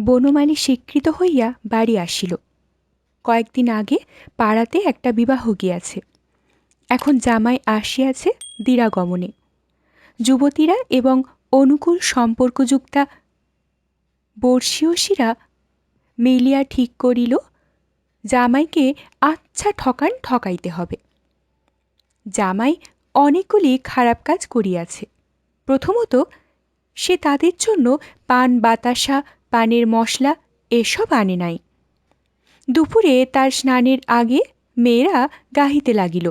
বনমালী স্বীকৃত হইয়া বাড়ি আসিল। কয়েকদিন আগে পাড়াতে একটা বিবাহ গিয়াছে, এখন জামাই আসিয়াছে দিরাগমনে। যুবতীরা এবং অনুকূল সম্পর্কযুক্তা বর্ষীয়সীরা মিলিয়া ঠিক করিল জামাইকে আচ্ছা ঠকান ঠকাইতে হবে। জামাই অনেকগুলি খারাপ কাজ করিয়াছে। প্রথমত, সে তাদের জন্য পান বাতাসা, পানের মশলা এসব আনে নাই। দুপুরে তার স্নানের আগে মেয়েরা গাহিতে লাগিল,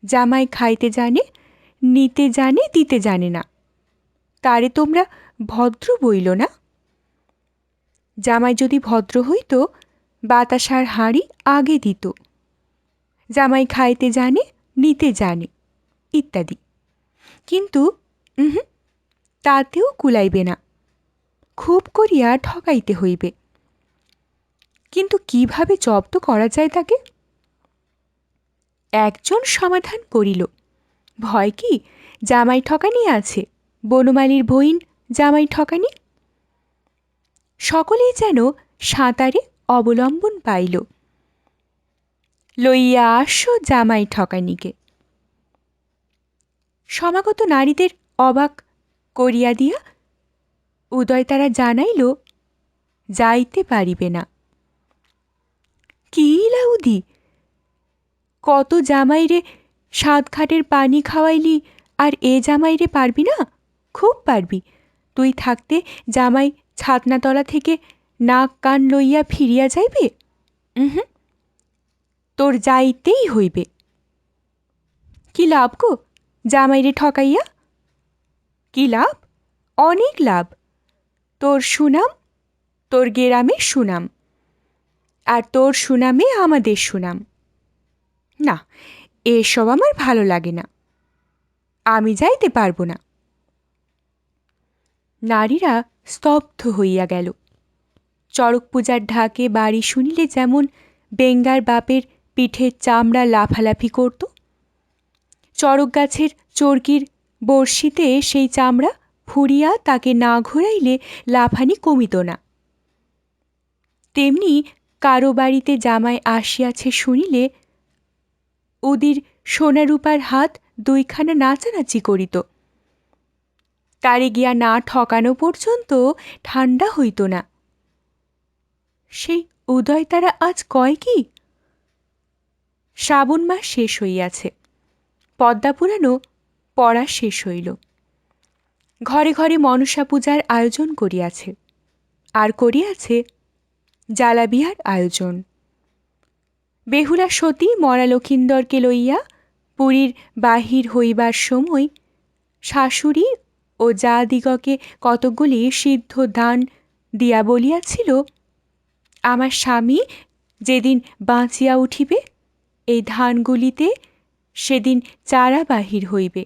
জামাই খাইতে জানে, নিতে জানে, দিতে জানে না, তারে তোমরা ভদ্র বইল না। জামাই যদি ভদ্র হইত, বাতাসার হাঁড়ি আগে দিত। জামাই খাইতে জানে, নিতে জানে, ইত্যাদি। কিন্তু তাতেও কুলাইবে না, খুব করিয়া ঠকাইতে হইবে। কিন্তু কিভাবে জব্দ করা যায় তাকে? একজন সমাধান করিল, ভয় কি জামাই ঠকানি আছে, বনমালীর বইন জামাই ঠকানি। সকলেই যেন সাঁতারে অবলম্বন পাইল। লইয়া আসো জামাই ঠকানিকে। সমাগত নারীদের অবাক করিয়া দিয়া উদয় তারা জানাইল যাইতে পারিবে না। কি লাউদি, কত জামাইরে সাতঘাটের পানি খাওয়াইলি, আর এ জামাইরে পারবি না? খুব পারবি। তুই থাকতে জামাই ছাতনাতলা থেকে নাক কান লইয়া ফিরিয়া যাইবে? তোর যাইতেই হইবে। কি লাভ গো জামাইরে ঠকাইয়া? কি লাভ? অনেক লাভ। তোর সুনাম, তোর গেরামের সুনাম, আর তোর সুনামে আমাদের সুনাম। না, এসব আমার ভালো লাগে না, আমি যাইতে পারবো না। নারীরা স্তব্ধ হইয়া গেল। চড়ক পূজার ঢাকে বাড়ি শুনিলে যেমন বেঙ্গার বাপের পিঠের চামড়া লাফালাফি করত, চড়ক গাছের চরকির বড়শিতে সেই চামড়া ফুরিয়া তাকে না ঘোরাইলে লাফানি কমিত না, তেমনি কারো বাড়িতে জামাই আসিয়াছে শুনিলে উদির সোনারূপার হাত দুইখানা নাচানাচি করিত। তারে গিয়া না ঠকানো পর্যন্ত ঠান্ডা হইত না। সেই উদয় তারা আজ কয় কি? শ্রাবণ মাস শেষ হইয়াছে, পদ্মা পুরানো পড়া শেষ হইল। ঘরে ঘরে মনসা পূজার আয়োজন করিয়াছে, আর করিয়াছে জ্বালাবিহার আয়োজন। বেহুলা সতী মরা লক্ষিন্দরকে লইয়া পুরীর বাহির হইবার সময় শাশুড়ি ও যা দিগকে কতকগুলি সিদ্ধ দান দিয়া বলিয়াছিল, আমার স্বামী যেদিন বাঁচিয়া উঠিবে এই ধানগুলিতে সেদিন চারা বাহির হইবে।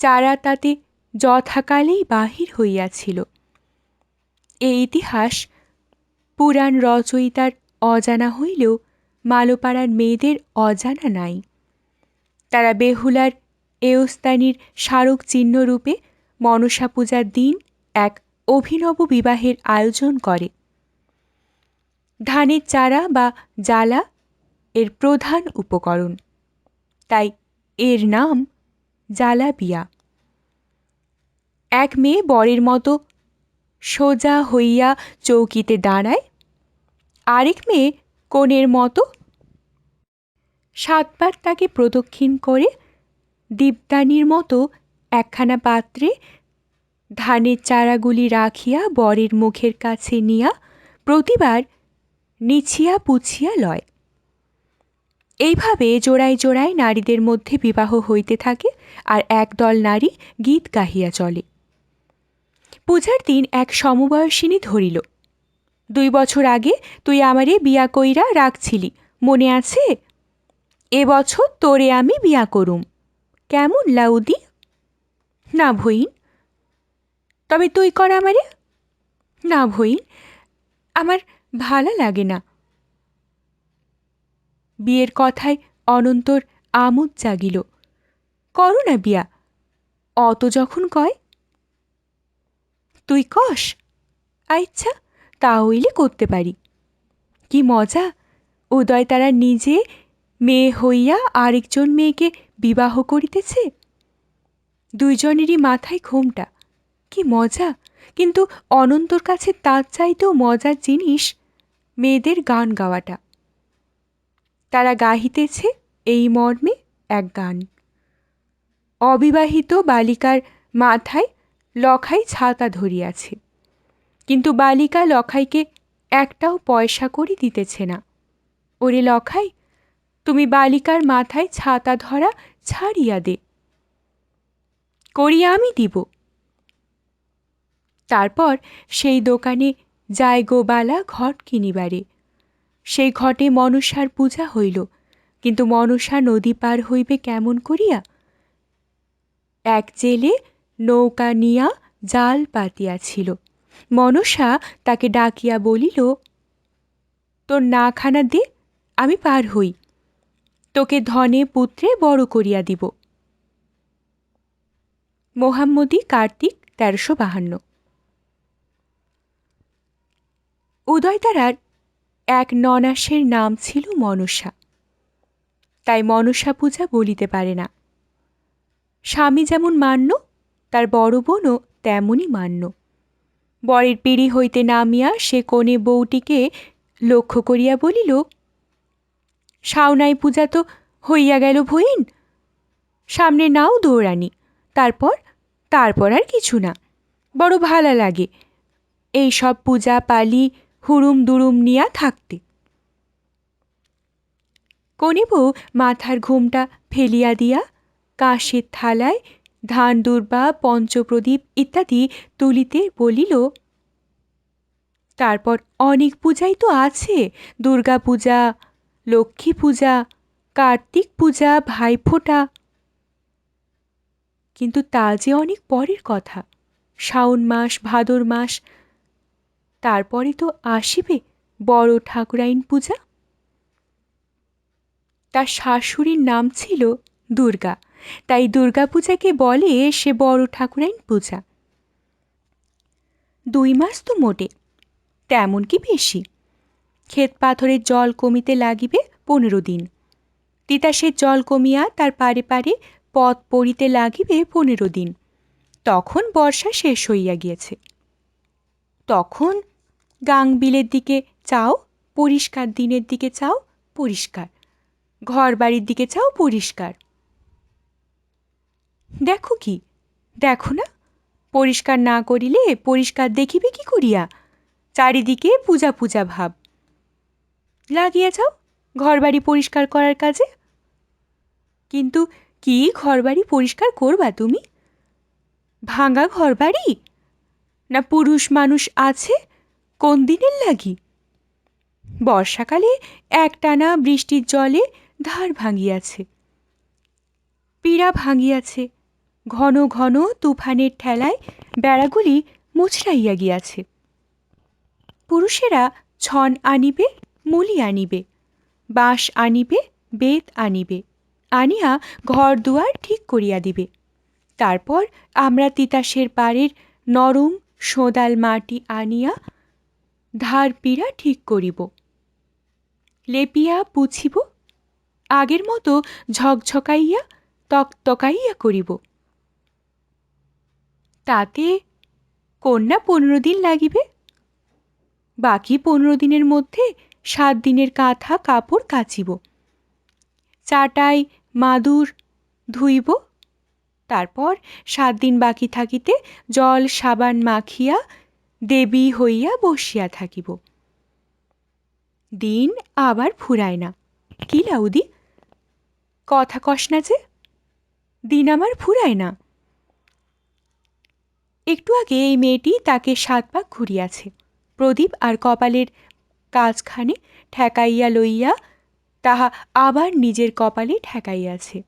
চারা তাতে যথাকালেই বাহির হইয়াছিল। এই ইতিহাস পুরাণ রচয়িতার অজানা হইলেও মালোপাড়ার মেয়েদের অজানা নাই। তারা বেহুলার এওস্তানির স্মারক চিহ্নরূপে মনসা পূজার দিন এক অভিনব বিবাহের আয়োজন করে। ধানের চারা বা জ্বালা এর প্রধান উপকরণ, তাই এর নাম জ্বালা বিয়া। এক মেয়ে বরের মতো সোজা হইয়া চৌকিতে দাঁড়ায়, আরেক মেয়ে কনের মতো সাতবার তাকে প্রদক্ষিণ করে দীপদানির মতো একখানা পাত্রে ধানের চারাগুলি রাখিয়া বরের মুখের কাছে নিয়া প্রতিবার নিছিয়া পুছিয়া লয়। এইভাবে জোড়ায় জোড়ায় নারীদের মধ্যে বিবাহ হইতে থাকে, আর একদল নারী গীত গাহিয়া চলে। পূজার দিন এক সমবয়সিনী ধরিল, 2 বছর আগে তুই আমারে বিয়া কইরা রাখছিলি, মনে আছে? এবছর তোরে আমি বিয়া করুম, কেমন লাউদি? না ভইন। তবে তুই কর আমারে। না ভইন, আমার ভালো লাগে না। বিয়ের কথায় অনন্তর আমোদ জাগিল। করো না বিয়া, অত যখন কয়। তুই কস? আচ্ছা, তা হইলে করতে পারি। কি মজা, উদয় তারা নিজে মেয়ে হইয়া আরেকজন মেয়েকে বিবাহ করিতেছে। দুইজনেরই মাথায় ঘোমটা, কি মজা। কিন্তু অনন্তর কাছে তার চাইতেও মজার জিনিস মেয়েদের গান গাওয়াটা। তারা গাহিতেছে এই মর্মে এক গান: অবিবাহিত বালিকার মাথায় লখাই ছাতা ধরিয়াছে, কিন্তু বালিকা লখাইকে একটাও পয়সা করে দিতেছে না। ওরে লখাই, তুমি বালিকার মাথায় ছাতা ধরা ছাড়িয়া দে, করিয়া আমি দিব। তারপর সেই দোকানে যায় গো বালা ঘট কিনিবারে। সেই ঘটে মনসার পূজা হইল, কিন্তু মনসা নদী পার হইবে কেমন করিয়া? এক জেলে নৌকা নিয়া জাল পাতিয়াছিল। মনসা তাকে ডাকিয়া বলিল, তোর না খানা দে, আমি পার হই, তোকে ধনে পুত্রে বড় করিয়া দিব। মোহাম্মদী কার্তিক ১৩৫২। উদয়তারার এক ননাসের নাম ছিল মনসা, তাই মনসা পূজা বলিতে পারে না। স্বামী যেমন মান্য, তার বড় বোনও তেমনই মান্য। বরের পিঁড়ি হইতে নামিয়া সে কোণে বউটিকে লক্ষ্য করিয়া বলিল, শাওনাই পূজা তো হইয়া গেল ভইন, সামনে নাও দৌড়ানি, তারপর আর কিছু না। বড় ভালা লাগে এই সব পূজা পালি হুড়ুম দুড়ুম নিয়া থাকতে। কোণে বউ মাথার ঘুমটা ফেলিয়া দিয়া কাঁসের থালায় ধান দুর্বা পঞ্চপ্রদীপ ইত্যাদি তুলিতে বলিল, তারপর অনেক পূজাই তো আছে, দুর্গা পূজা, লক্ষ্মী পূজা, কার্তিক পূজা, ভাইফোঁটা। কিন্তু তা যে অনেক পরের কথা, শাওন মাস, ভাদর মাস, তারপরে তো আসিবে বড় ঠাকুরাইন পূজা। তার শাশুড়ির নাম ছিল দুর্গা, তাই দুর্গা পূজাকে বলে সে বড় ঠাকুরাইন পূজা। ২ মাস তো মোটে, তেমন কি বেশি। ক্ষেত পাথরের জল কমিতে লাগিবে ১৫ দিন, তিতাসের জল কমিয়া তার পারে পারে পথ পড়িতে লাগিবে ১৫ দিন। তখন বর্ষা শেষ হইয়া গিয়েছে। তখন গাং বিলের দিকে চাও পরিষ্কার, দিনের দিকে চাও পরিষ্কার, ঘর বাড়ির দিকে চাও পরিষ্কার। দেখো কি, দেখো না, পরিষ্কার না করিলে পরিষ্কার দেখিবে কি করিয়া? চারিদিকে পূজা পূজা ভাব। লাগিয়া যাও ঘরবাড়ি পরিষ্কার করার কাজে। কিন্তু কি ঘরবাড়ি পরিষ্কার করবা তুমি? ভাঙা ঘরবাড়ি না পুরুষ মানুষ আছে কোন দিনের লাগি? বর্ষাকালে একটানা বৃষ্টির জলে ধার ভাঙিয়াছে, পীড়া ভাঙিয়াছে, ঘন ঘন তুফানের ঠেলায় বেড়াগুলি মুচড়াইয়া গিয়াছে। পুরুষেরা ছন আনিবে, মুলি আনিবে, বাঁশ আনিবে, বেত আনিবে, আনিয়া ঘর দুয়ার ঠিক করিয়া দিবে। তারপর আমরা তিতাসের পাড়ের নরম সোঁদাল মাটি আনিয়া ধার পীড়া ঠিক করিব, লেপিয়া পুছিব, আগের মতো ঝকঝকাইয়া তকতকাইয়া করিব। তাতে কন্যা ১৫ দিন লাগিবে। বাকি ১৫ দিনের মধ্যে ৭ দিনের কাঁথা কাপড় কাচিব, চাটাই মাদুর ধুইব। তারপর ৭ দিন বাকি থাকিতে জল সাবান মাখিয়া দেবী হইয়া বসিয়া থাকিব। দিন আবার ফুরায় না। কি লাউদি, কথা কস না যে, দিন আমার ফুরায় না। একটু আগে এই মেয়েটি তাকে ৭ পাক ঘুরিয়াছে, প্রদীপ আর কপালের কাজখানে ঠেকাইয়া লইয়া তাহা আবার নিজের কপালে ঠেকাইয়াছে।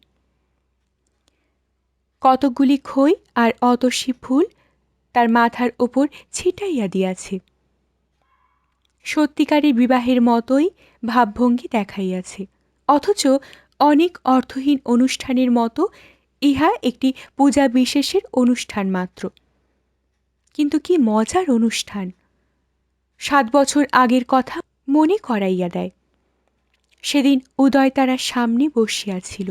কতকগুলি খই আর অতসী ফুল তার মাথার ওপর ছিটাইয়া দিয়াছে। সত্যিকারের বিবাহের মতোই ভাবভঙ্গি দেখাইয়াছে, অথচ অনেক অর্থহীন অনুষ্ঠানের মতো ইহা একটি পূজা বিশেষের অনুষ্ঠান মাত্র। কিন্তু কি মজার অনুষ্ঠান! 7 বছর আগের কথা মনে করাইয়া দেয়। সেদিন উদয় তারার সামনে বসিয়াছিল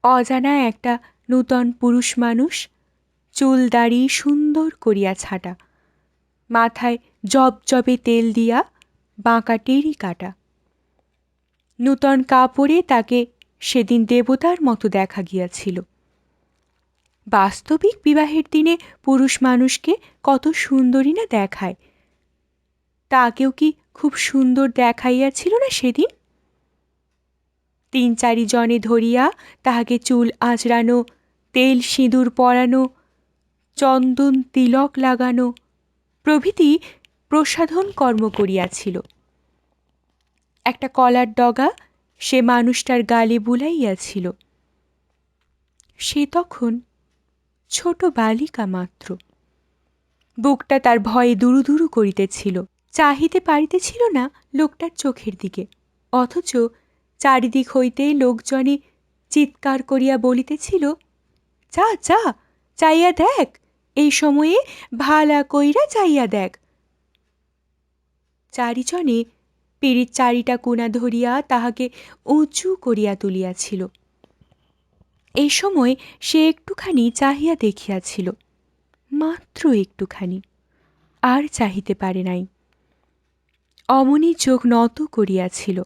অজানা একটা নূতন পুরুষ মানুষ, চুল দাড়ি সুন্দর করিয়া ছাটা, মাথায় জবজবে তেল দিয়া বাঁকা টেরি কাটা। নূতন কাপড়ে তাকে সেদিন দেবতার মতো দেখা গিয়াছিল। বাস্তবিক বিবাহের দিনে পুরুষ মানুষকে কত সুন্দরী না দেখায়, তাকেও কি খুব সুন্দর দেখাইয়াছিল না সেদিন? 3-4 জনে ধরিয়া তাহাকে চুল আঁচড়ানো, তেল সিঁদুর পরানো, চন্দন তিলক লাগানো প্রভৃতি প্রসাধন কর্ম করিয়াছিল। একটা কলার ডগা সে মানুষটার গালে বুলাইয়াছিল। সে তখন ছোট বালিকা মাত্র। বুকটা তার ভয়ে দুরু দুরু করিতেছিল, চাহিতে পারিতেছিল না লোকটার চোখের দিকে, অথচ চারিদিক হইতে লোকজনে চিৎকার করিয়া বলিতেছিল, যা যা, চাইয়া দেখ, এই সময়ে ভালা কইরা চাইয়া দেখ। 4 জনে পিড়ির 4টা কোণা ধরিয়া তাহাকে উঁচু করিয়া তুলিয়াছিল। এই সময় সে একটুখানি চাহিয়া দেখিয়াছিল, মাত্র একটুখানি, আর চাহিতে পারে নাই। অমনি চোখ নত করিয়াছিল।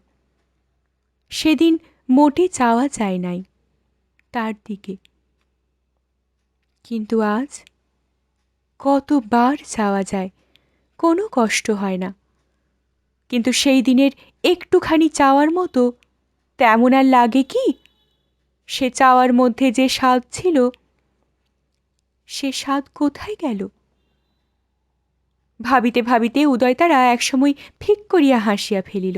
সেদিন মোটে চাওয়া যায় নাই তার দিকে, কিন্তু আজ কতবার চাওয়া যায়, কোনো কষ্ট হয় না। কিন্তু সেই দিনের একটুখানি চাওয়ার মতো তেমন আর লাগে কি? সে চাওয়ার মধ্যে যে স্বাদ ছিল, সে স্বাদ কোথায় গেল? ভাবিতে ভাবিতে উদয়তারা একসময় ফিক করিয়া হাসিয়া ফেলিল।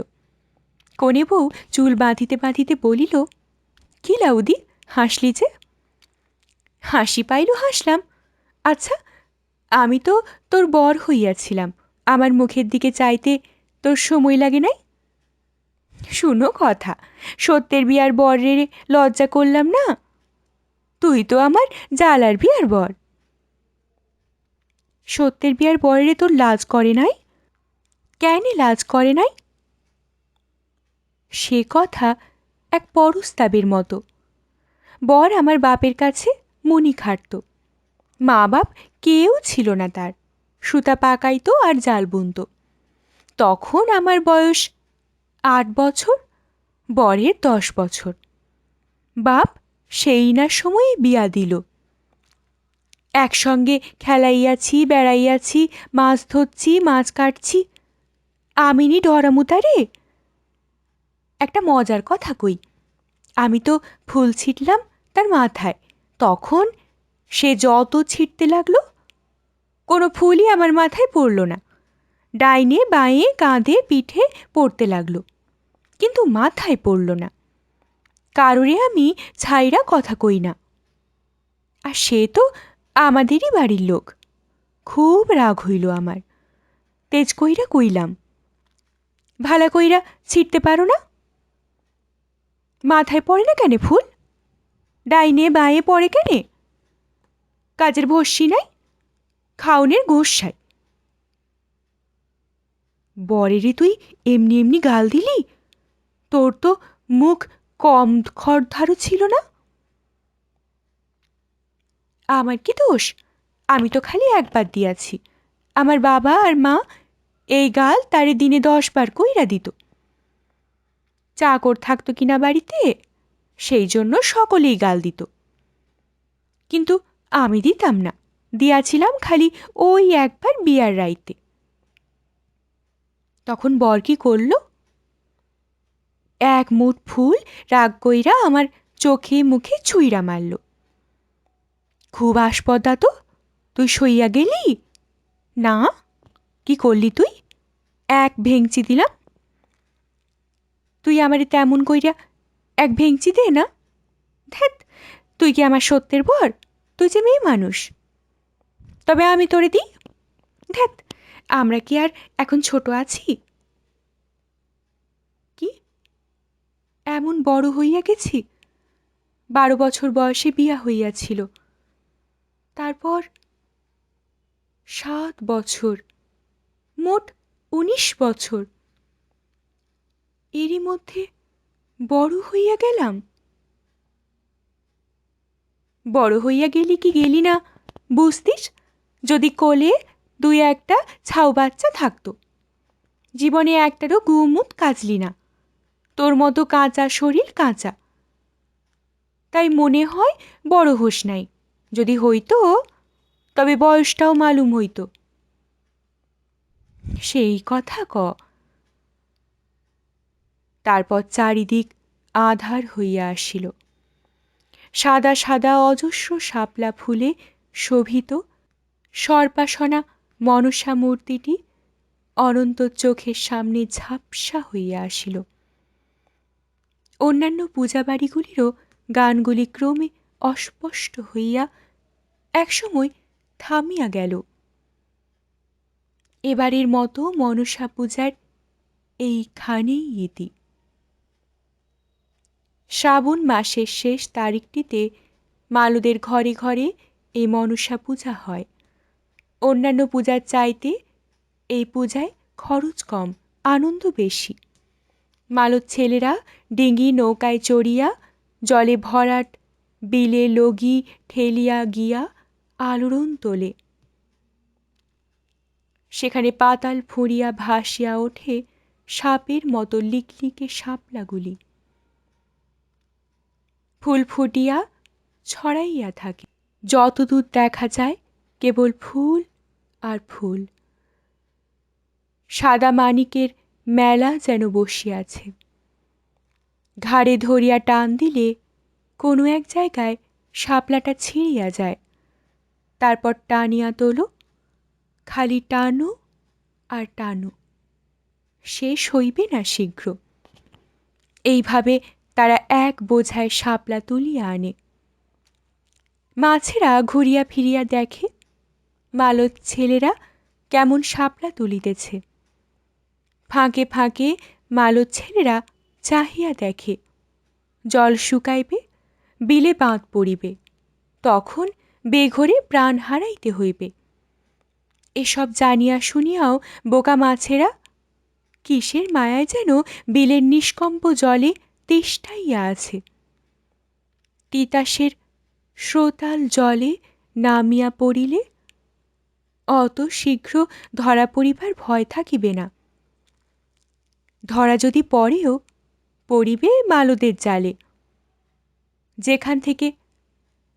কনে বউ চুল বাঁধিতে বাঁধিতে বলিল, কি লাউদি, হাসলি যে? হাসি পাইল হাসলাম। আচ্ছা, আমি তো তোর বর হইয়াছিলাম, আমার মুখের দিকে চাইতে তোর সময় লাগে নাই? শুনো কথা, সত্যের বিয়ার বরের লজ্জা করলাম না? তুই তো আমার জালার বিয়ার বর। সত্যের বিয়ার বরেরে তোর লাজ করে নাই? কেন লাজ করে নাই? সে কথা এক পরস্তাবের মতো। বর আমার বাপের কাছে মণি খাটত, মা বাপ কেউ ছিল না তার, সুতা পাকাইতো আর জাল বুনত। তখন আমার বয়স 8 বছর, বরের 10 বছর। বাপ সেই না সময়ে বিয়া দিল। একসঙ্গে খেলাইয়াছি, বেড়াইয়াছি, মাছ ধরছি, মাছ কাটছি। আমিনি ডরামুতারে। একটা মজার কথা কই, আমি তো ফুল ছিটলাম তার মাথায়, তখন সে যত ছিটতে লাগলো, কোনো ফুলই আমার মাথায় পড়ল না। ডাইনে বাঁয়ে কাঁধে পিঠে পড়তে লাগলো, কিন্তু মাথায় পড়ল না। কারোরে আমি ছাইরা কথা কই না। আর সে তো আমাদেরই বাড়ির লোক। খুব রাগ হইল আমার। তেজ কইরা কইলাম, ভালা কইরা ছিটতে পারো না? মাথায় পড়ে না কেন ফুল? ডাইনে বাঁয়ে পড়ে কেন? কাজের ভস্যি নাই, খাওনের গোসাই। বরেরে তুই এমনি এমনি গাল দিলি? তোর তো মুখ কম খড়ধারও ছিল না। আমার কি দোষ? আমি তো খালি একবার দিয়াছি। আমার বাবা আর মা এই গাল তারে দিনে 10 বার কইরা দিত। চাকর থাকতো কিনা বাড়িতে, সেই জন্য সকলেই গাল দিত। কিন্তু আমি দিতাম না, দিয়াছিলাম খালি ওই একবার বিয়ার রাইতে। তখন বর কি করল? এক মুঠ ফুল রাগ কইরা আমার চোখে মুখে ছুঁইরা মারল। খুব আস্পদা তো, তুই সইয়া গেলি না? কি করলি তুই? এক ভেঙচি দিলাম। তুই আমারে তেমন কইরা এক ভেঙচি দে না। ধ্যাৎ, তুই কি আমার সত্যের বর? তুই যে মেয়ে মানুষ। তবে আমি তোরে দিই? ধ্যাৎ, আমরা কি আর এখন ছোট আছি? কি এমন বড় হইয়া গেছি? 12 বছর বয়সে বিয়া হইয়াছিল, তারপর 7 বছর, মোট 19 বছর। এরই মধ্যে বড় হইয়া গেলাম। বড় হইয়া গেলি কি গেলি না বুঝতিস, যদি কোলে 2-1টা ছাউ বাচ্চা থাকতো। জীবনে একটারও গুমুট কাজলি না। তোর মতো কাঁচা শরীর, কাঁচা। তাই মনে হয় বড় হোস নাই। যদি হইতো তবে বয়সটাও মালুম হইত। সেই কথা ক। তারপর চারিদিক আঁধার হইয়া আসিল। সাদা সাদা অজস্র শাপলা ফুলে শোভিত সর্পাসনা মনসা মূর্তিটি অনন্ত চোখের সামনে ঝাপসা হইয়া আসিল। অন্যান্য পূজাবাড়িগুলিরও গানগুলি ক্রমে অস্পষ্ট হইয়া একসময় থামিয়া গেল। এবারের মতো মনসা পূজার এইখানেই ইতি। শ্রাবণ মাসের শেষ তারিখটিতে মালুদের ঘরে ঘরে এই মনসা পূজা হয়। অন্যান্য পূজার চাইতে এই পূজায় খরচ কম, আনন্দ বেশি। মালুদ ছেলেরা ডিঙি নৌকায় চড়িয়া জলে ভরাট বিলে লগি ঠেলিয়া গিয়া আলোড়ন তোলে। সেখানে পাতাল ফুঁড়িয়া ভাসিয়া ওঠে সাপের মতো লিকলিকে শাপলাগুলি। ফুল ফুটিয়া ছড়াইয়া থাকে। যতদূর দেখা যায় কেবল ফুল আর ফুল। সাদা মানিকের মেলা যেন বসিয়াছে। ঘাড়ে ধরিয়া টান দিলে কোনো এক জায়গায় শাপলাটা ছিঁড়িয়া যায়। তারপর টানিয়া তোলো, খালি টানো আর টানো, শেষ হইবে না শীঘ্র। এইভাবে তারা এক বোঝায় শাপলা তুলিয়া আনে। মাছেরা ঘুরিয়া ফিরিয়া দেখে মালদ ছেলেরা কেমন শাপলা তুলিতেছে। ফাঁকে ফাঁকে মালদ ছেলেরা চাহিয়া দেখে জল শুকাইবে, বিলে বাঁধ পড়িবে, তখন বেঘরে প্রাণ হারাইতে হইবে। এসব জানিয়া শুনিয়াও বোকা মাছেরা কিসের মায়ায় যেন বিলের নিষ্কম্প জলে তেষ্টাইয়া আছে। তিতাসের স্রোতাল জলে নামিয়া পড়িলে অত শীঘ্র ধরা পড়িবার ভয় থাকিবে না। ধরা যদি পড়েও পড়িবে মালদের জালে, যেখান থেকে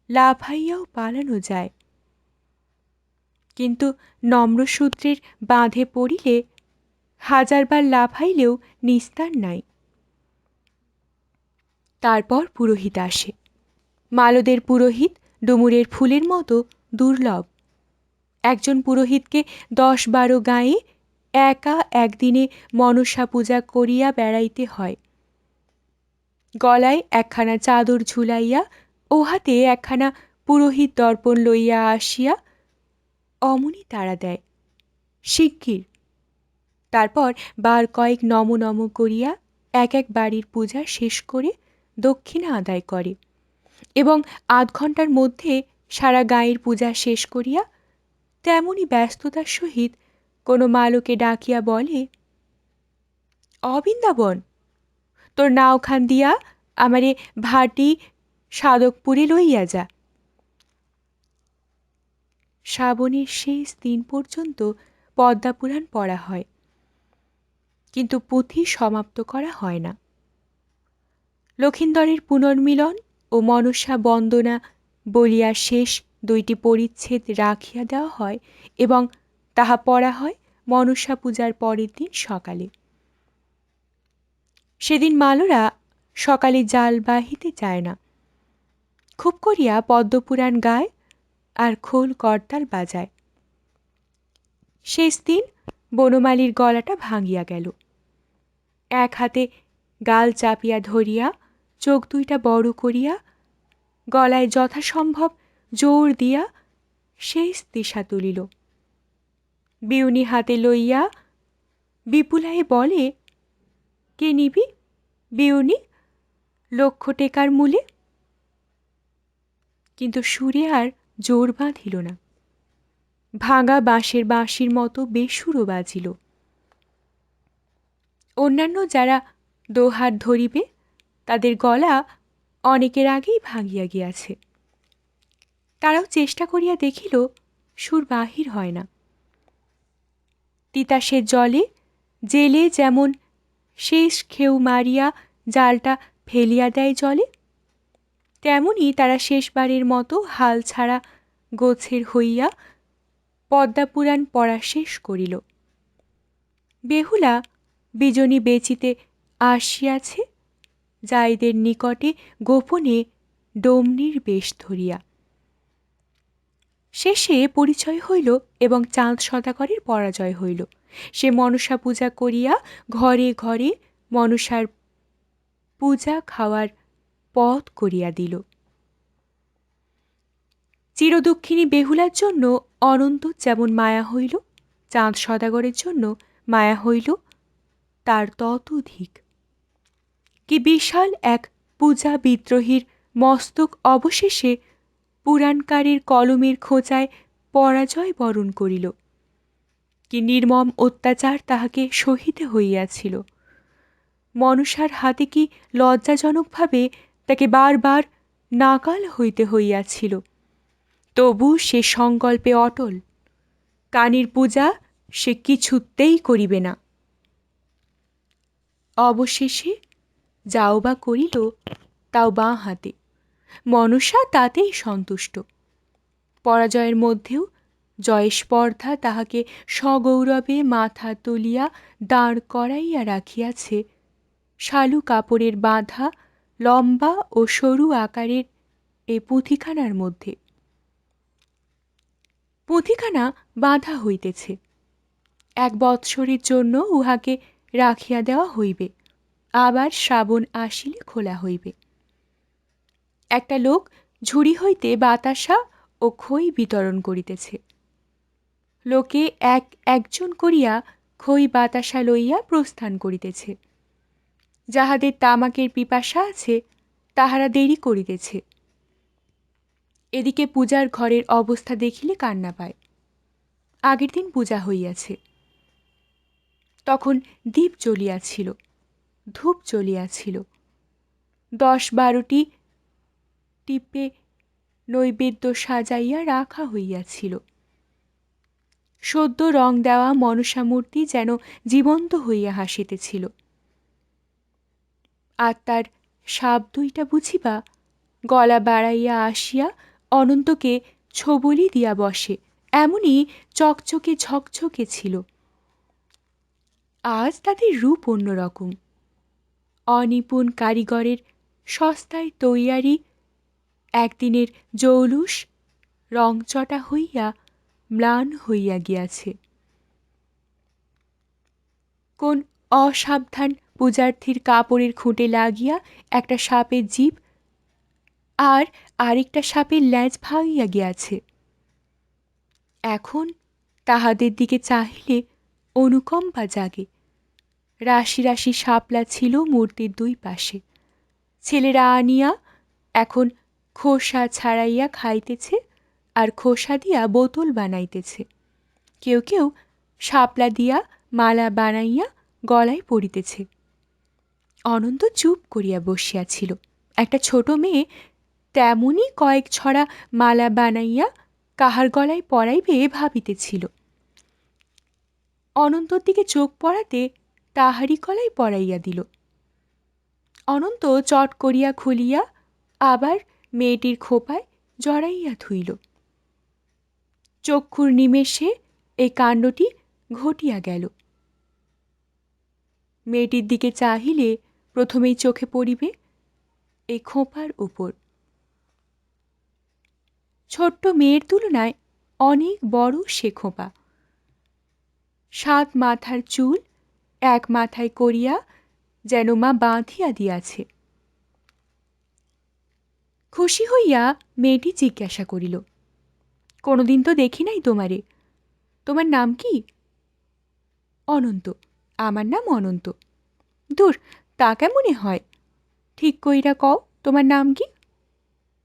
লাফাইয়াও পালানো যায়। কিন্তু নম্রসূত্রের বাঁধে পড়িলে হাজারবার লাফাইলেও নিস্তার নাই। তারপর পুরোহিত আসে। মালদের পুরোহিত ডুমুরের ফুলের মতো দুর্লভ। একজন পুরোহিতকে 10-12 গাঁয়ে একা একদিনে মনসা পূজা করিয়া বেড়াইতে হয়। গলায় একখানা চাদর ঝুলাইয়া ও হাতে একখানা পুরোহিত দর্পণ লইয়া আসিয়া অমনি তাড়া দেয়, শিগগির। তারপর বার কয়েক নম নম করিয়া এক এক বাড়ির পূজা শেষ করে দক্ষিণা আদায় করে এবং 8 ঘণ্টার মধ্যে সারা গাঁয়ের পূজা শেষ করিয়া তেমনি ব্যস্ততার সহিত কোনো মালকে ডাকিয়া বলে, অবৃন্দাবন, তোর নাওখান দিয়া আমারে ভাটি সাধকপুরে লইয়া যা। শ্রাবণের শেষ দিন পর্যন্ত পদ্মাপুরাণ পড়া হয়, কিন্তু পুঁথি সমাপ্ত করা হয় না। লক্ষিন্দরের পুনর্মিলন ও মনসা বন্দনা বলিয়া শেষ 2টি পরিচ্ছেদ রাখিয়া দেওয়া হয় এবং তাহা পড়া হয় মনসা পূজার পরের দিন সকালে। সেদিন মালরা সকালে জাল বাহিতে যায় না, খুব করিয়া পদ্মপুরাণ গায় আর খোল করতাল বাজায়। শেষ দিন বনমালীর গলাটা ভাঙিয়া গেল। এক হাতে গাল চাপিয়া ধরিয়া চোখ 2টা বড় করিয়া গলায় যথাসম্ভব জোর দিয়া শেষ দিশা তুলিল। বিউনি হাতে লইয়া বিপুলায়ে বলে, কে নিবি বিউনি, 1,00,000 টেকার মূলে। কিন্তু সুরে আর জোর বাঁধিল না। ভাঙা বাঁশের বাঁশির মতো বেসুরো বাজিল। অন্যান্য যারা দোহাত ধরিবে তাদের গলা অনেকের আগেই ভাঙিয়া গিয়াছে। তারাও চেষ্টা করিয়া দেখিল, সুর বাহির হয় না। তিতাসের জলে জেলে যেমন শেষ খেউ মারিয়া জালটা ফেলিয়া দেয় জলে, তেমনি তারা শেষবারের মতো হাল ছাড়া গোছের হইয়া পদ্মাপুরাণ পড়া শেষ করিল। বেহুলা বিজনী বেচিতে আসিয়াছে জাইদের নিকটে গোপনে ডমনির বেশ ধরিয়া। শেষে পরিচয় হইল এবং চাঁদ সদাগরের পরাজয় হইল। সে মনসা পূজা করিয়া ঘরে ঘরে মনসার পূজা খাওয়ার পথ করিয়া দিল। চিরদুঃখিনী বেহুলার জন্য অনন্ত যেমন মায়া হইল, চাঁদ সদাগরের জন্য মায়া হইল তার ততোধিক। কি বিশাল এক পূজা বিদ্রোহীর মস্তক অবশেষে পুরাণকারের কলমের খোঁচায় পরাজয় বরণ করিল। কি নির্মম অত্যাচার তাহাকে সহিতে হইয়াছিল। মনসার হাতে কি লজ্জাজনকভাবে তাকে বারবার নাকাল হইতে হইয়াছিল। তবু সে সংকল্পে অটল, কানীর পূজা সে কিছুতেই করিবে না। অবশেষে যাও বা করিল, তাও বাঁ হাতে। মনসা তাতেই সন্তুষ্ট। পরাজয়ের মধ্যেও জয়স্পর্ধা তাহাকে সগৌরবে মাথা তুলিয়া দাঁড় করাইয়া রাখিয়াছে শালু কাপড়ের বাঁধা লম্বা ও সরু আকারের এ পুঁথিখানার মধ্যে। পুঁথিখানা বাঁধা হইতেছে, 1 বৎসরের জন্য উহাকে রাখিয়া দেওয়া হইবে, আবার শ্রাবণ আসিলে খোলা হইবে। একটা লোক ঝুড়ি হইতে বাতাসা ও খই বিতরণ করিতেছে। লোকে একজন করিয়া খই বাতাসা লইয়া প্রস্থান করিতেছে। যাহাদের তামাকের পিপাসা আছে তাহারা দেরি করিতেছে। এদিকে পূজার ঘরের অবস্থা দেখিলে কান্না পায়। আগের দিন পূজা হইয়াছে, তখন দীপ জ্বলিয়াছিল, ধূপ জ্বলিয়াছিল, 10-12টি টিপে নৈবেদ্য সাজাইয়া রাখা হইয়াছিল। সদ্য রং দেওয়া মনসা মূর্তি যেন জীবন্ত হইয়া হাসিতেছিল। আর তার সাপ 2টা বুঝিবা গলা বাড়াইয়া আসিয়া অনন্তকে ছোবলি দিয়া বসে, এমনই চকচকে ঝকঝকে ছিল। আজ তাদের রূপ অন্যরকম। অনিপুণ কারিগরের সস্তায় তৈয়ারি একদিনের জৌলুস রংচটা হইয়া ম্লান হইয়া গিয়াছে। কোন অসাবধান পূজার্থীর কাপড়ের খুঁটে লাগিয়া একটা সাপের জিভ আর আরেকটা সাপের ল্যাজ ভাঙিয়া গিয়াছে। এখন তাহাদের দিকে চাহিলে অনুকম্পা জাগে। রাশি রাশি শাপলা ছিল মূর্তির 2 পাশে। ছেলেরা আনিয়া এখন খোসা ছাড়াইয়া খাইতেছে আর খোসা দিয়া বোতল বানাইতেছে। কেউ কেউ শাপলা দিয়া মালা বানাইয়া গলায় পরিতেছে। অনন্ত চুপ করিয়া বসিয়াছিল। একটা ছোট মেয়ে তেমনই কয়েক ছড়া মালা বানাইয়া কাহার গলায় পরাইবে ভাবিতেছিল। অনন্তর দিকে চোখ পড়াতে তাহারই গলায় পরাইয়া দিল। অনন্ত চট করিয়া খুলিয়া আবার মেয়েটির খোপায় জড়াইয়া ধুইল। চক্ষুর নিমেষে এই কাণ্ডটি ঘটিয়া গেল। মেয়েটির দিকে চাহিলে প্রথমেই চোখে পড়িবে এই খোঁপার উপর। ছোট্ট মেয়ের তুলনায় অনেক বড় সে খোঁপা। 7 মাথার চুল এক মাথায় করিয়া যেন মা বাঁধিয়া দিয়াছে। খুশি হইয়া মেয়েটি জিজ্ঞাসা করিল, কোনোদিন তো দেখি নাই তোমারে, তোমার নাম কি? অনন্ত। আমার নাম অনন্ত। দূর, তা কেমনে হয়? ঠিক কইরা কও তোমার নাম কি?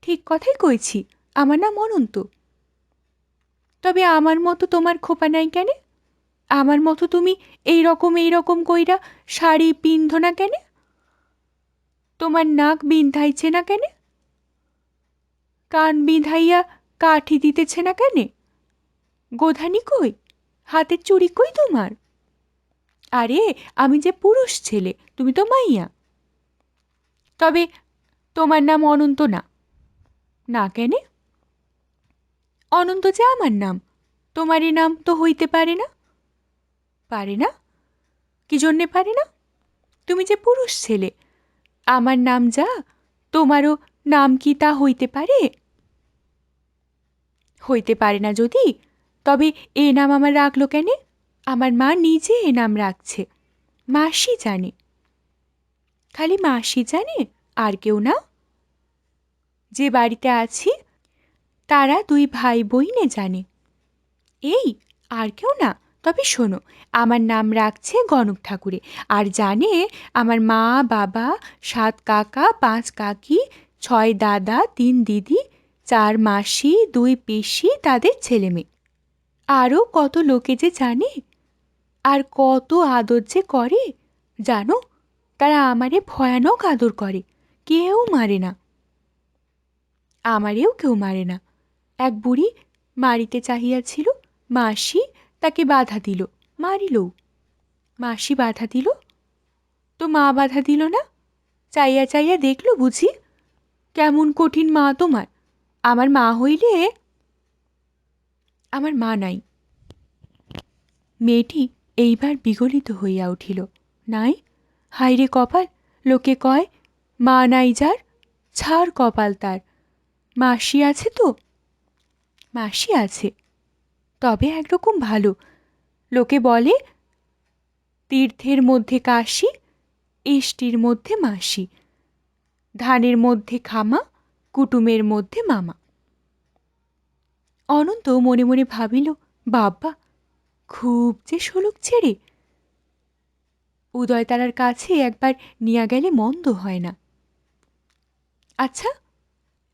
ঠিক কথাই কইছি, আমার নাম অনন্ত। তবে আমার মতো তোমার খোপা নাই কেনে? আমার মতো তুমি এই রকম কইরা শাড়ি পিন্ধো না কেনে? তোমার নাক বিন্ধাইছে না কেনে? কান বিঁধাইয়া কাঠি দিতেছে না কেনে? গোধানি কই? হাতের চুড়ি কই তোমার? আরে আমি যে পুরুষ ছেলে, তুমি তো মাইয়া। তবে তোমার নাম অনন্ত না। না কেনে? অনন্ত যে আমার নাম, তোমারই নাম তো হইতে পারে না। পারে না? কি জন্যে পারে না? তুমি যে পুরুষ ছেলে, আমার নাম যা, তোমারও নাম কি তা হইতে পারে? হইতে পারে না যদি, তবে এ নাম আমার রাখলো কেনে? আমার মা নিজে এ নাম রাখছে, মাসি জানে। খালি মাসি জানে, আর কেউ না? যে বাড়িতে আছি তারা 2 ভাই বইনে জানে। এই, আর কেউ না? তবে শোনো, আমার নাম রাখছে গণক ঠাকুরে, আর জানে আমার মা বাবা, 7 কাকা, 5 কাকি, 6 দাদা, 3 দিদি, 4 মাসি, 2 পিসি, তাদের ছেলে মেয়ে। আরও কত লোকে যে জানে, আর কত আদর যে করে জানো। তারা আমারে ভয়ানক আদর করে, কেউ মারে না। আমারেও কেউ মারে না। এক বুড়ি মারিতে চাহিয়াছিল, মাসি তাকে বাধা দিল, মারিলও। মাসি বাধা দিল তো মা বাধা দিল না? চাইয়া চাইয়া দেখল বুঝি? কেমন কঠিন মা তোমার। আমার মা হইলে। আমার মা নাই। মেয়েটি এইবার বিগলিত হইয়া উঠিল। নাই? হায়রে কপাল! লোকে কয়, মা নাই যার, ছাড় কপাল তার। মাসি আছে তো? মাসি আছে, তবে একরকম ভালো। লোকে বলে, তীর্থের মধ্যে কাশি, ইষ্টির মধ্যে মাসি, ধানের মধ্যে খামা, কুটুমের মধ্যে মামা। অনন্ত মনে মনে ভাবিল, বাবা, খুব যে শোলক ছেড়ে। উদয়তারার কাছে একবার নিয়া গেলে মন্দ হয় না। আচ্ছা,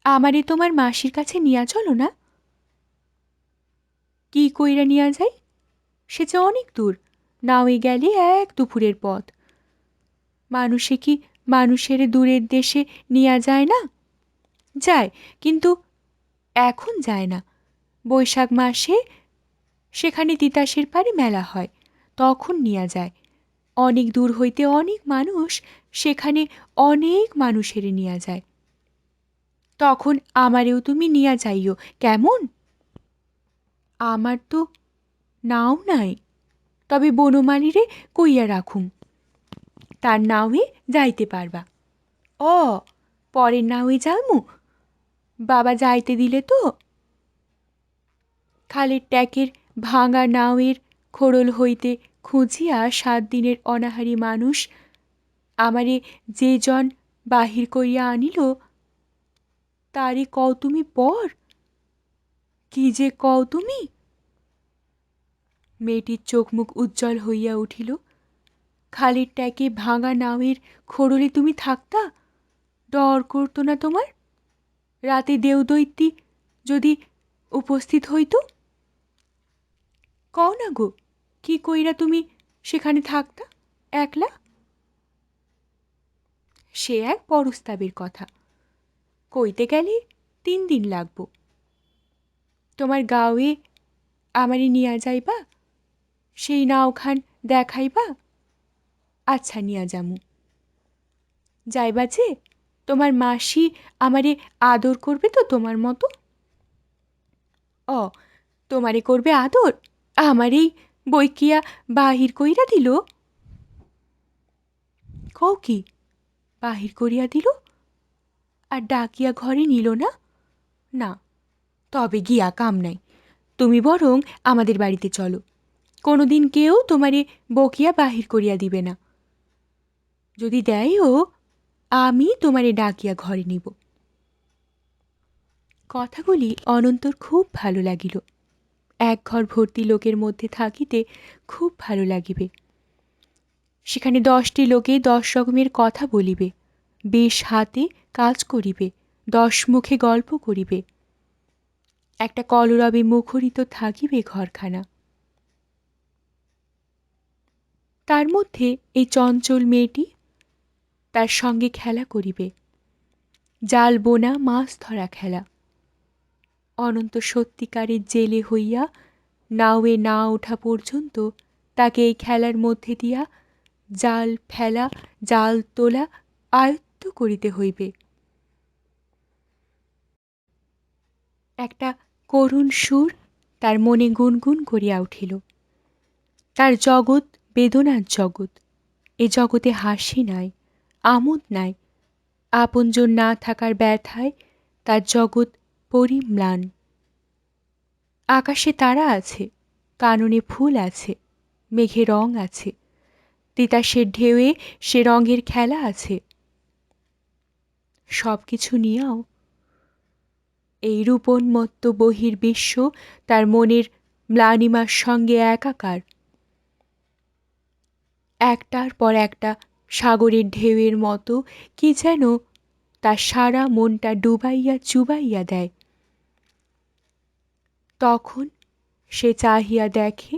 আমারে তোমার মাসির কাছে নিয়া চলো না? কি কইরা নিয়া যাই? সে যে অনেক দূর, নাওয়ে গেলে 1 দুপুরের পথ। মানুষে কি মানুষের দূরের দেশে নিয়া যায় না? যায়, কিন্তু এখন যায় না। বৈশাখ মাসে সেখানে তিতাসের পাড়ে মেলা হয়, তখন নিয়া যায়। অনেক দূর হইতে অনেক মানুষ সেখানে অনেক মানুষের নিয়া যায়। তখন আমারেও তুমি নিয়া যাইও, কেমন? আমার তো নাও নাই, তবে বনমালীরে কইয়া রাখুম, তার নাওয়ে যাইতে পারবা। ও, পরের নাওয়ে যামু? বাবা যাইতে দিলে তো? খালের ট্যাকের ভাঙা নাওয়ের খোড়ল হইতে খুঁজিয়া 7 দিনের অনাহারী মানুষ আমারে যে জন বাহির করিয়া আনিল, তারে কও তুমি পর? কি যে কও তুমি? মেয়েটির চোখ মুখ উজ্জ্বল হইয়া উঠিল। খালের ট্যাকে ভাঙা নাওয়ের খোড়লে তুমি থাকতা? ডর করত না তোমার? রাতে দেওদৈত্যী যদি উপস্থিত হইত? কও না গো, কি কইরা তুমি সেখানে থাকতা একলা? সে এক পরস্তাবের কথা, কইতে গেলে 3 দিন লাগব। তোমার গাঁয়ে আমারে নিয়া যাইবা, সেই নাওখান দেখাইবা? আচ্ছা, নিয়া যামু। যাইবা যে, তোমার মাসি আমারে আদর করবে তো তোমার মতো? তোমারে করবে আদর? আমারেই বইকিয়া বাহির কইরা দিল? কও কি, বাহির করিয়া দিল? আর ডাকিয়া ঘরে নিল না? না, তবে গিয়া কাম নাই। তুমি বরং আমাদের বাড়িতে চলো। কোনোদিন কেউ তোমারে বকিয়া বাহির করিয়া দিবে না। যদি দেয়ও, আমি তোমারে ডাকিয়া ঘরে নিব। কথাগুলি অনন্তর খুব ভালো লাগিল। এক ঘর ভর্তি লোকের মধ্যে থাকিতে খুব ভালো লাগিবে। সেখানে 10টি লোকে 10 রকমের কথা বলিবে, বেশ হাতে কাজ করিবে, 10 মুখে গল্প করিবে। একটা কলরবে মুখরিত থাকিবে ঘরখানা। তার মধ্যে এই চঞ্চল মেয়েটি তার সঙ্গে খেলা করিবে, জাল বোনা মাছ ধরা খেলা। অনন্ত সত্যিকারের জেলে হইয়া নাওয়ে না ওঠা পর্যন্ত তাকে এই খেলার মধ্যে দিয়া জাল ফেলা, জাল তোলা আয়ত্ত করিতে হইবে। একটা করুণ সুর তার মনে গুনগুন করিয়া উঠিল। তার জগৎ বেদনার জগৎ। এ জগতে হাসি নাই, আমোদ নাই, আপনজন না থাকার ব্যথায় তার জগৎ পরিম্লান। আকাশে তারা আছে, কাননে ফুল আছে, মেঘে রং আছে, তিতাসের ঢেউয়ে সে রঙের খেলা আছে। সব কিছু নিয়েও এই রূপোন্মত্ত বহির্বিশ্ব তার মনের ম্লানিমার সঙ্গে একাকার। একটার পর একটা সাগরের ঢেউয়ের মতো কি যেন তার সারা মনটা ডুবাইয়া চুবাইয়া দেয়। তখন সে চাহিয়া দেখে,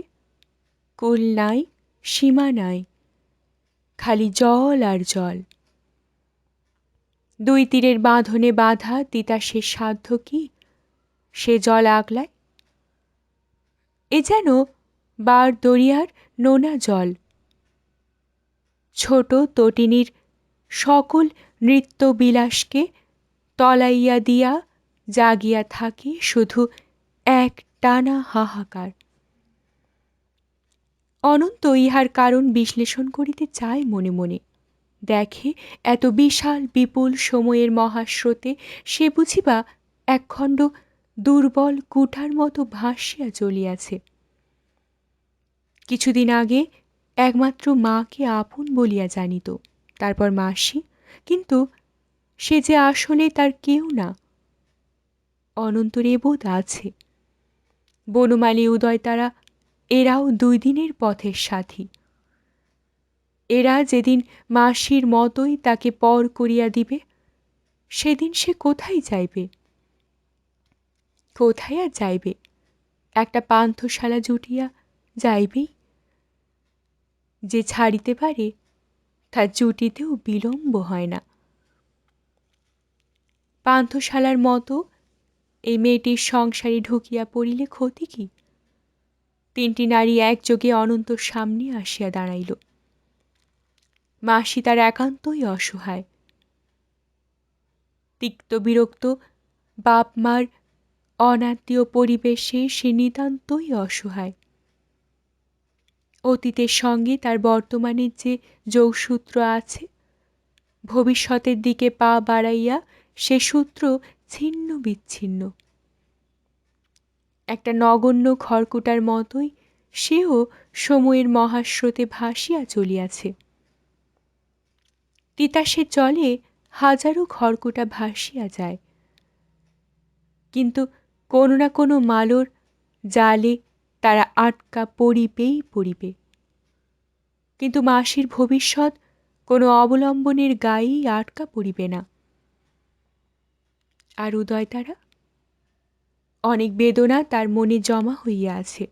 কুল নাই, সীমা নাই, খালি জল আর জল। দুই তীরের বাঁধনে বাঁধা তিতাসের সাধ্য কি সে জল আগলায়? এ যেন বার দরিয়ার নোনা জল। ছোট তটিনীর সকল নৃত্যবিলাসকে তলাইয়া দিয়া জাগিয়া থাকে শুধু এক টানা হাহাকার। অনন্ত ইহার কারণ বিশ্লেষণ করিতে চায় মনে মনে। দেখে এত বিশাল বিপুল সময়ের মহাস্রোতে সে বুঝিবা একখণ্ড দুর্বল কুঠার মতো ভাসিয়া চলিয়াছে। কিছুদিন আগে একমাত্র মাকে আপন বলিয়া জানিত, তারপর মাসি, কিন্তু সে যে আসলে তার কেউ না। অনন্তর এ বোধ আছে, বনমালী উদয়তারা এরাও 2 দিনের পথের সাথী। এরা যেদিন মাসির মতোই তাকে পর করিয়া দিবে, সেদিন সে কোথায় যাইবে? কোথায় আর যাইবে? একটা পান্থশালা জুটিয়া যাইবেই। যে ছাড়িতে পারে তার জুটিতেও বিলম্ব হয় না। পান্থশালার মতো এই মেয়েটির সংসারে ঢুকিয়া পড়িলে ক্ষতি কি? 3টি নারী একযোগে অনন্তর সামনে আসিয়া দাঁড়াইল। মাসি তার একান্তই অসহায়। তিক্ত বিরক্ত বাপ মার অনাত্মীয় পরিবেশে সে নিতান্তই অসহায়। অতীতের সঙ্গে তার বর্তমানের যে যোগসূত্র আছে, ভবিষ্যতের দিকে পা বাড়াইয়া সে সূত্র ছিন্ন বিচ্ছিন্ন। একটা নগণ্য খড়কুটার মতোই সেও সময়ের মহাস্রোতে ভাসিয়া চলিয়াছে। তিতাসের জলে হাজারো খড়কুটা ভাসিয়া যায়, কিন্তু কোনো না কোনো মালোর জালে তারা আটকা পড়িবেই পড়িবে। কিন্তু মাসির ভবিষ্যৎ কোনো অবলম্বনের গায়েই আটকা পড়িবে না। আর উদয়তারা, অনেক বেদনা তার মনে জমা হইয়া আছে,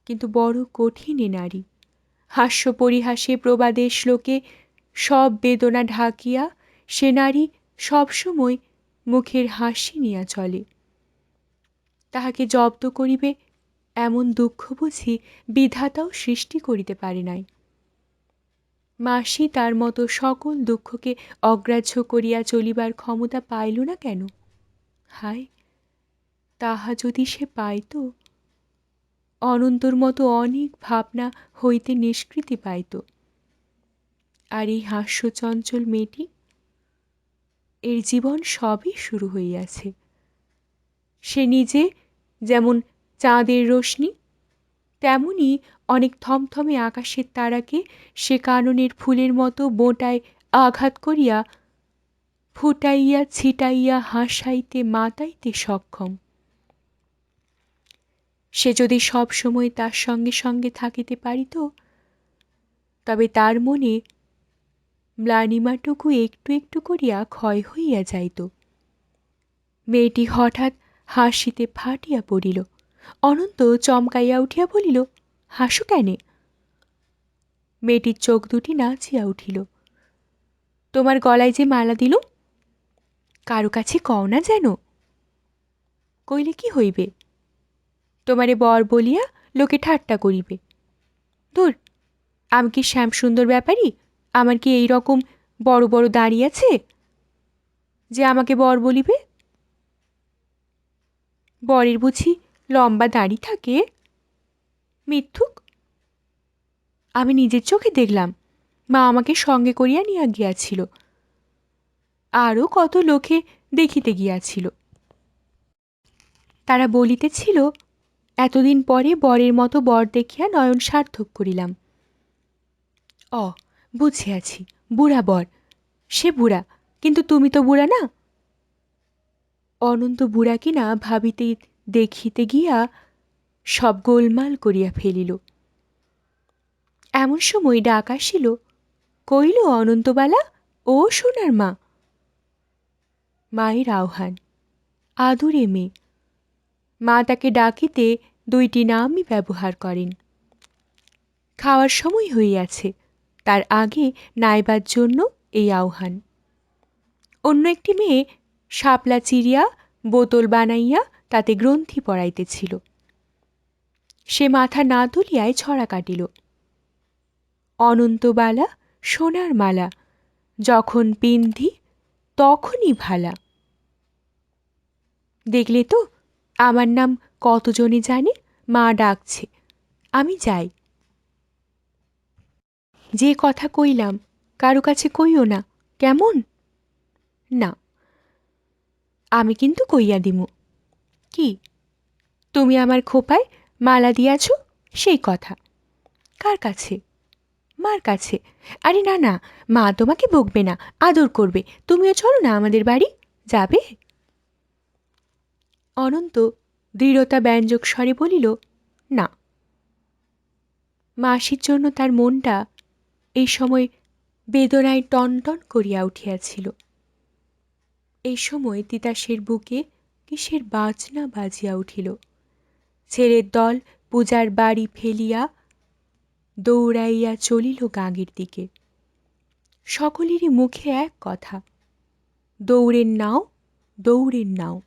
কিন্তু বড় কঠিন এ নারী। হাস্য পরিহাসে প্রবাদে শ্লোকে সব বেদনা ঢাকিয়া সে নারী সবসময় মুখের হাসি নিয়া চলে। তাহাকে জব্দ করিবে এমন দুঃখ বুঝি বিধাতাও সৃষ্টি করিতে পারে নাই। মাসি তার মতো সকল দুঃখকে অগ্রাহ্য করিয়া চলিবার ক্ষমতা পাইল না কেন? হায়, তাহা যদি সে পাইত, অনন্তর মতো অনেক ভাবনা হইতে নিষ্কৃতি পাইত। আর এই হাস্যচঞ্চল মেয়েটি, এর জীবন সবই শুরু হইয়াছে। সে নিজে যেমন চাঁদের রোশনি, তেমনি অনেক থমথমে আকাশের তারাকে সে কাননের ফুলের মতো বোঁটায় আঘাত করিয়া ফুটাইয়া ছিটাইয়া হাসাইতে মাতাইতে সক্ষম। সে যদি সব সময় তার সঙ্গে সঙ্গে থাকিতে পারিত, তবে তার মনে ম্লানিমাটুকু একটু একটু করিয়া ক্ষয় হইয়া যাইত। মেয়েটি হঠাৎ হাসিতে ফাটিয়া পড়িল। অনন্ত চমকাইয়া উঠিয়া বলিল, হাসো কেনে? মেয়েটির চোখ দুটি নাচিয়া উঠিল। তোমার গলায় যে মালা দিল, কারো কাছে কও না যেন। কইলে কি হইবে? তোমারে বর বলিয়া লোকে ঠাট্টা করিবে। ধুর, আমি কি শ্যামসুন্দর ব্যাপারী? আমার কি এই রকম বড় বড় দাড়ি আছে যে আমাকে বর বলিবে? বরের বুঝি লম্বা দাড়ি থাকে? মিথ্যুক! আমি নিজের চোখে দেখলাম, মা আমাকে সঙ্গে করিয়া নিয়া গিয়াছিল, আরও কত লোকে দেখিতে গিয়াছিল। তারা বলিতেছিল, এতদিন পরে বরের মতো বর দেখিয়া নয়ন সার্থক করিলাম। বুঝিয়াছি, বুড়া বর। সে বুড়া, কিন্তু তুমি তো বুড়া না। অনন্ত বুড়া কিনা ভাবিতে দেখিতে গিয়া সব গোলমাল করিয়া ফেলিল। এমন সময় ডাক আসিল, কইল, অনন্তবালা, ও সোনার মা। মায়ের আহ্বান, আদুরে মেয়ে। মা তাকে ডাকিতে দুইটি নামই ব্যবহার করেন। খাওয়ার সময় হইয়াছে, তার আগে নাইবার জন্য এই আহ্বান। অন্য একটি মেয়ে শাপলা চিরিয়া বোতল বানাইয়া তাতে গ্রন্থি পড়াইতেছিল। সে মাথা না তুলিয়ায় ছড়া কাটিল। অনন্তবালা, সোনার মালা, যখন পিন্ধি তখনই ভালা। দেখলে তো, আমার নাম কতজনে জানে। মা ডাকছে, আমি যাই। যে কথা কইলাম কারো কাছে কইও না, কেমন? না, আমি কিন্তু কইয়া দিমু। কি? তুমি আমার খোপায় মালা দিয়াছ, সেই কথা। কার কাছে? মার কাছে। আরে না না, মা তোমাকে বকবে না, আদর করবে। তুমিও চলো না আমাদের বাড়ি, যাবে? অনন্ত দৃঢ়তা ব্যঞ্জক স্বরে বলিল, না। মাসির জন্য তার মনটা এই সময় বেদনায় টনটন করিয়া উঠিয়াছিল। এই সময় তিতাসের বুকে কিসের বাজনা বাজিয়া উঠিল। ছেলের দল পূজার বাড়ি ফেলিয়া দৌড়াইয়া চলিল গাঙের দিকে। সকলেরই মুখে এক কথা, দৌড়ের নাও, দৌড়ের নাও।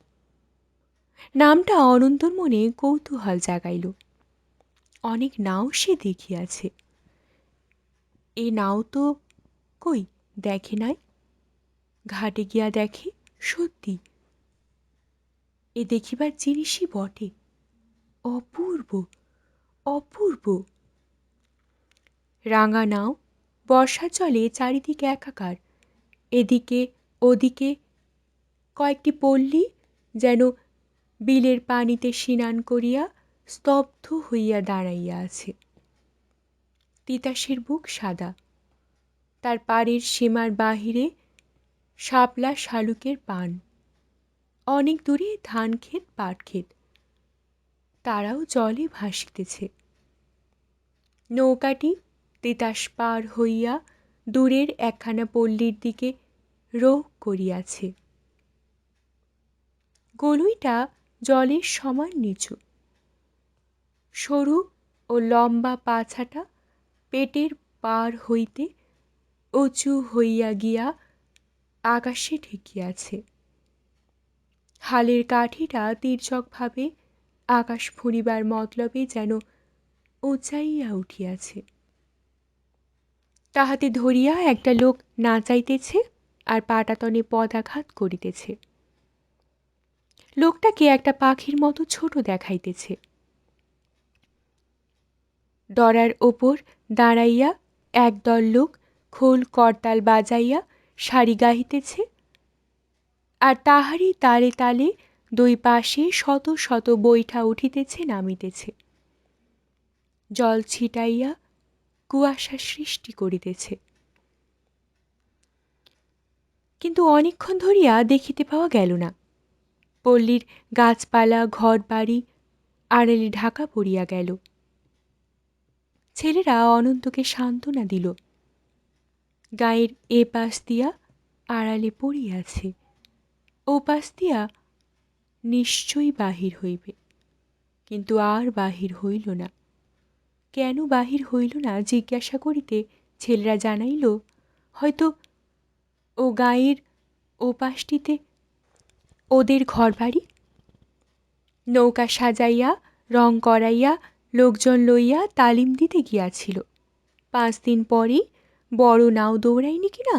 নামটা অনন্তর মনে কৌতূহল জাগাইল। অনেক নাও সে দেখিয়াছে। এ নাও তো কই দেখে নাই। ঘাটে গিয়া দেখে, সত্যি এ দেখিবার জিনিসই বটে। অপূর্ব, অপূর্ব। রাঙা নাও, বর্ষার জলে চারিদিকে একাকার। এদিকে ওদিকে কয়েকটি পল্লী যেন বিলের পানিতে স্নান করিয়া স্তব্ধ হইয়া দাঁড়াইয়া আছে। তিতাসের বুক সাদা, তার পাড়ের সীমার বাহিরে শাপলা শালুকের পান। অনেক দূরে ধান ক্ষেত, পাট ক্ষেত, তারাও জলে ভাসিতেছে। নৌকাটি তিতাস পার হইয়া দূরের একখানা পল্লীর দিকে রোহ করিয়াছে। গলুইটা জলের সমান নিচু। সরু ও লম্বা পাছাটা পেটের পার হইতে উঁচু হইয়া গিয়া আকাশে ঠেকিয়াছে। হালের কাঠিটা তির্যকভাবে আকাশ ফুঁড়িবার মতলবে যেন উঁচাইয়া উঠিয়াছে। তাহাতে ধরিয়া একটা লোক নাচাইতেছে আর পাটাতনে পদাঘাত করিতেছে। লোকটাকে একটা পাখির মতো ছোট দেখাইতেছে। ডরার ওপর দাঁড়াইয়া একদল লোক খোল করতাল বাজাইয়া সারি গাহিতেছে, আর তাহারই তালে তালে দুই পাশে শত শত বৈঠা উঠিতেছে নামিতেছে। জল ছিটাইয়া কুয়াশা সৃষ্টি করিতেছে। কিন্তু অনেকক্ষণ ধরিয়া দেখিতে পাওয়া গেল না। পল্লীর গাছপালা, ঘর বাড়ি আড়ালে ঢাকা পড়িয়া গেল। ছেলেরা অনন্তকে সান্ত্বনা দিল। গায়ের এ পাশ দিয়া আড়ালে পড়িয়াছে, ও পাশ দিয়া নিশ্চয়ই বাহির হইবে, কিন্তু আর বাহির হইল না। কেন বাহির হইল না জিজ্ঞাসা করিতে ছেলেরা জানাইল, হয়তো ও গাঁয়ের ও পাশটিতে ওদের ঘরবাড়ি। নৌকা সাজাইয়া রং করাইয়া লোকজন লইয়া তালিম দিতে গিয়াছিল। 5 দিন পরেই বড় নাও দৌড়ায়নি কিনা।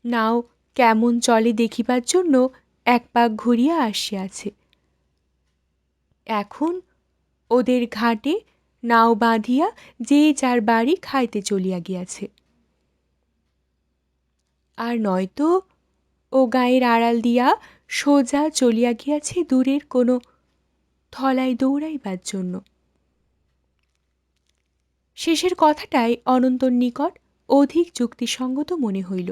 নাও কেমন চলে দেখিবার জন্য এক পাক ঘুরিয়া আসিয়াছে। এখন ওদের ঘাটে নাও বাঁধিয়া যে যার বাড়ি খাইতে চলিয়া গিয়াছে। আর নয়তো ও গায়ের আড়াল দিয়া সোজা চলিয়া গিয়াছে দূরের কোনো থলায় দৌড়াইবার জন্য। শেষের কথাটাই অনন্তর নিকট অধিক যুক্তিসঙ্গত মনে হইল।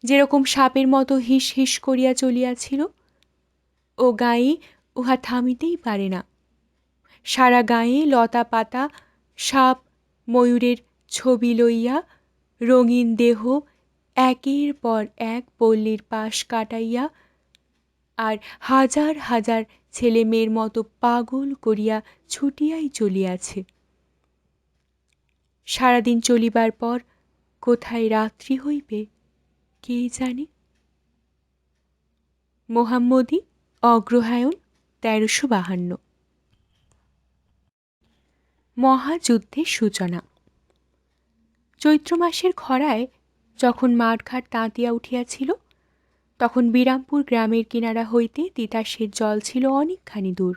যেরকম সাপের মতো হিস হিস করিয়া চলিয়াছিল, ও গায়ে উহা থামিতেই পারে না। সারা গায়ে লতা পাতা সাপ ময়ূরের ছবি লইয়া রঙিন দেহ একের পর এক পল্লীর পাশ কাটাইয়া আর হাজার হাজার ছেলে মেয়ের মতো পাগল করিয়া ছুটিয়াই চলিয়াছে। সারাদিন চলিবার পর কোথায় রাত্রি হইবে কে জানে। মোহাম্মদী অগ্রহায়ণ 1352। মহাযুদ্ধের সূচনা। চৈত্র মাসের খরায় যখন মাঠঘাট তাঁতিয়া উঠিয়াছিল, তখন বিরামপুর গ্রামের কিনারা হইতে তিতাসের জল ছিল অনেকখানি দূর।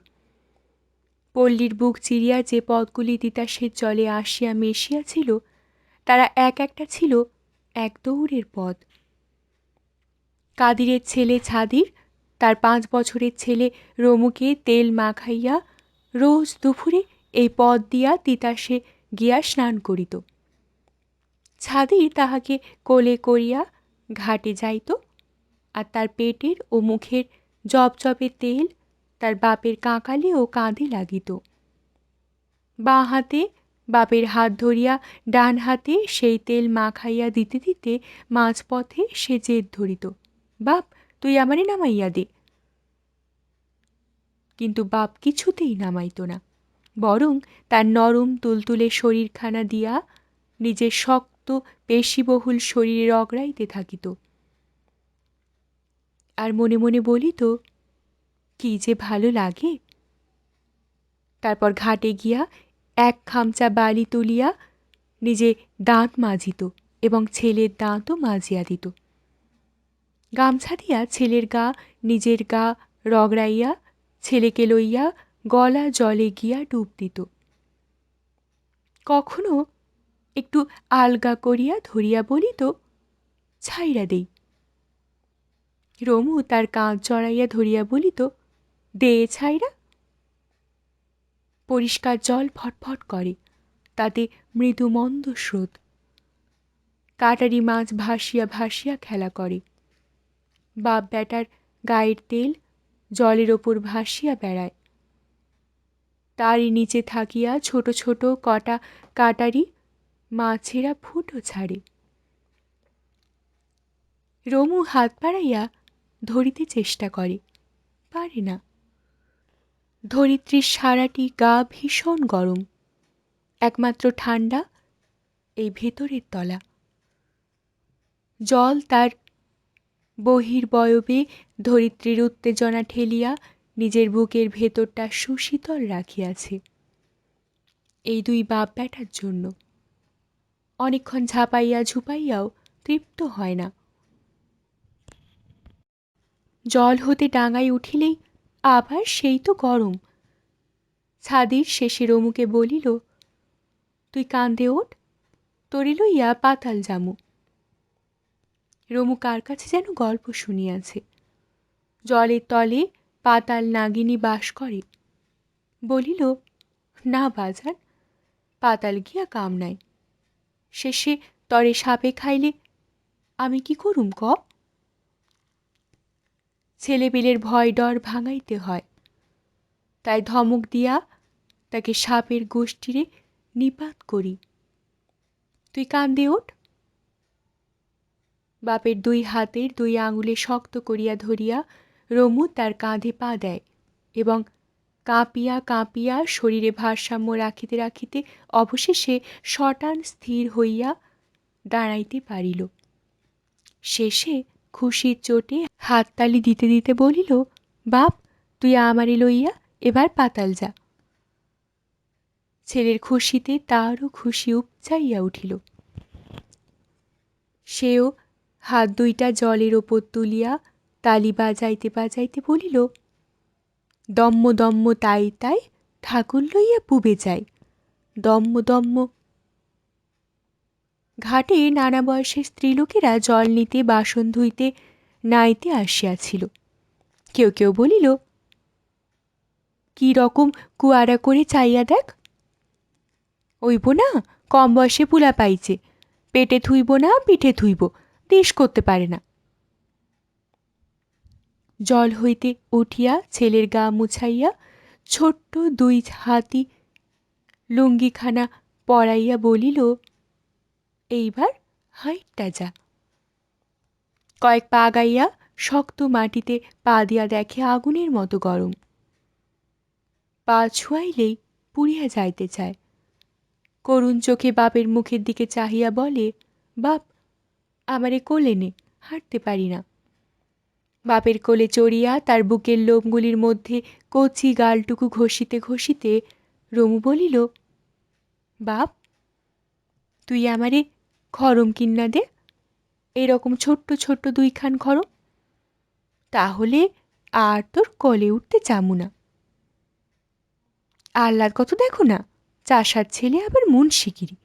পল্লীর বুক চিরিয়া যে পথগুলি তিতাসের জলে আসিয়া মিশিয়াছিল, তারা এক একটা ছিল এক দৌড়ের পথ। কাদিরের ছেলে ছাদির তার 5 বছরের ছেলে রমুকে তেল মাখাইয়া রোজ দুপুরে এই পথ দিয়া তিতাসে গিয়া স্নান করিত। ছাদির তাহাকে কোলে করিয়া ঘাটে যাইত, আর তার পেটের ও মুখের জপজপে তেল তার বাপের কাঁকালে ও কাঁধে লাগিত। বাঁ হাতে বাপের হাত ধরিয়া ডান হাতে সেই তেল মাখাইয়া দিতে দিতে মাঝপথে সে জেদ ধরিত, বাপ তুই আমারে নামাইয়া দে। কিন্তু বাপ কিছুতেই নামাইত না, বরং তার নরম তুলতুলে শরীরখানা দিয়া নিজের শক্ত পেশিবহুল শরীরে রগড়াইতে থাকিত। আর মনে মনে বলিত, কি যে ভালো লাগে। তারপর ঘাটে গিয়া এক খামচা বালি তুলিয়া নিজে দাঁত মাজিত এবং ছেলের দাঁতও মাজিয়া দিত। গামছা দিয়া ছেলের গা নিজের গা রগড়াইয়া ছেলেকে লইয়া গলা জলে গিয়া ডুব দিত। কখনো একটু আলগা করিয়া ধরিয়া বলিত, ছাইরা দেই। রমু তার কাঁধ জড়াইয়া ধরিয়া বলিত, দে ছাইরা। পরিষ্কার জল ফটফট করে, তাতে মৃদু মন্দ স্রোত। কাটারি মাছ ভাসিয়া ভাসিয়া খেলা করে। বাপ বেটার গায়ের তেল জলের ওপর ভাসিয়া বেড়ায়। তারই নিচে থাকিয়া ছোট ছোট কটা কাটারি মাছেরা ফুটো ছাড়ে। রমু হাত বাড়াইয়া ধরিতে চেষ্টা করে, পারে না। ধরিত্রীর সারাটি গা ভীষণ গরম, একমাত্র ঠান্ডা এই ভেতরের তলা। জল তার বহির্বয়বে ধরিত্রীর উত্তেজনা ঠেলিয়া নিজের বুকের ভেতরটা সুশীতল রাখিয়াছে। এই দুই বাপ বেটার জন্য অনেকক্ষণ ঝাঁপাইয়া ঝুপাইয়াও তৃপ্ত হয় না। জল হতে ডাঙায় উঠিলেই আবার সেই তো গরম। ছাদির শেষে রমুকে বলিল, তুই কান্দে ওঠ, তরি লইয়া পাতাল যামু। রমু কার কাছে যেন গল্প শুনিয়াছে, জলের তলে পাতাল নাগিনী বাস করে। বলিল, না বাজান, পাতাল গিয়া কাম নাই। শেষে তরে সাপে খাইলে আমি কি করুম ক। ছেলেপিলের ভয় ডর ভাঙাইতে হয়, তাই ধমক দিয়া তাকে সাপের গোষ্ঠীরে নিপাত করি। তুই কান্দে ওঠ। বাপের 2 হাতের 2 আঙুলে শক্ত করিয়া ধরিয়া রমু তার কাঁধে পা দেয় এবং কাঁপিয়া কাঁপিয়া শরীরে ভারসাম্য রাখিতে রাখিতে অবশেষে শটান স্থির হইয়া দাঁড়াইতে পারিল। শেষে খুশির চোটে হাততালি দিতে দিতে বলিল, বাপ, তুই আমারে লইয়া এবার পাতাল যা। ছেলের খুশিতে তারও খুশি উপচাইয়া উঠিল। সেও হাত দুইটা জলের ওপর তুলিয়া তালি বাজাইতে বাজাইতে বলিল, দম্ম দম্ম তাই তাই ঠাকুর লইয়া পুবে যাই, দম্ম দম্ম। ঘাটে নানা বয়সের স্ত্রীলোকেরা জল নিতে, বাসন ধুইতে, নাইতে আসিয়াছিল। কেউ কেউ বলিল, কি রকম কুয়ারা করে চাইয়া দেখ, ওইব না কম বয়সে পুলা পাইছে, পেটে থুইব না পিঠে থুইব, দেশ করতে পারে না। জল হইতে উঠিয়া ছেলের গা মুছাইয়া ছোট্ট দুই হাতি লুঙ্গিখানা পরাইয়া বলিল, এইবার হাইটটা যা। কয়েক পা গাইয়া শক্ত মাটিতে পা দিয়া দেখে আগুনের মতো গরম। পা ছুঁয়াইলেই পুড়িয়া যাইতে চায়। করুণ চোখে বাপের মুখের দিকে চাহিয়া বলে, বাপ, আমারে কোলে নে, হাঁটতে পারি না। বাপের কোলে চড়িয়া তার বুকের লোমগুলির মধ্যে কচি গালটুকু ঘষিতে ঘষিতে রমু বলিল, বাপ, তুই আমারে খরম কিন্না দে, এরকম ছোট্ট ছোট্ট দুইখান খরম, তাহলে আর তোর কোলে উঠতে চামু না। আহ্লাদ কত দেখো না, চাষার ছেলে আবার মুন্সিগিরি,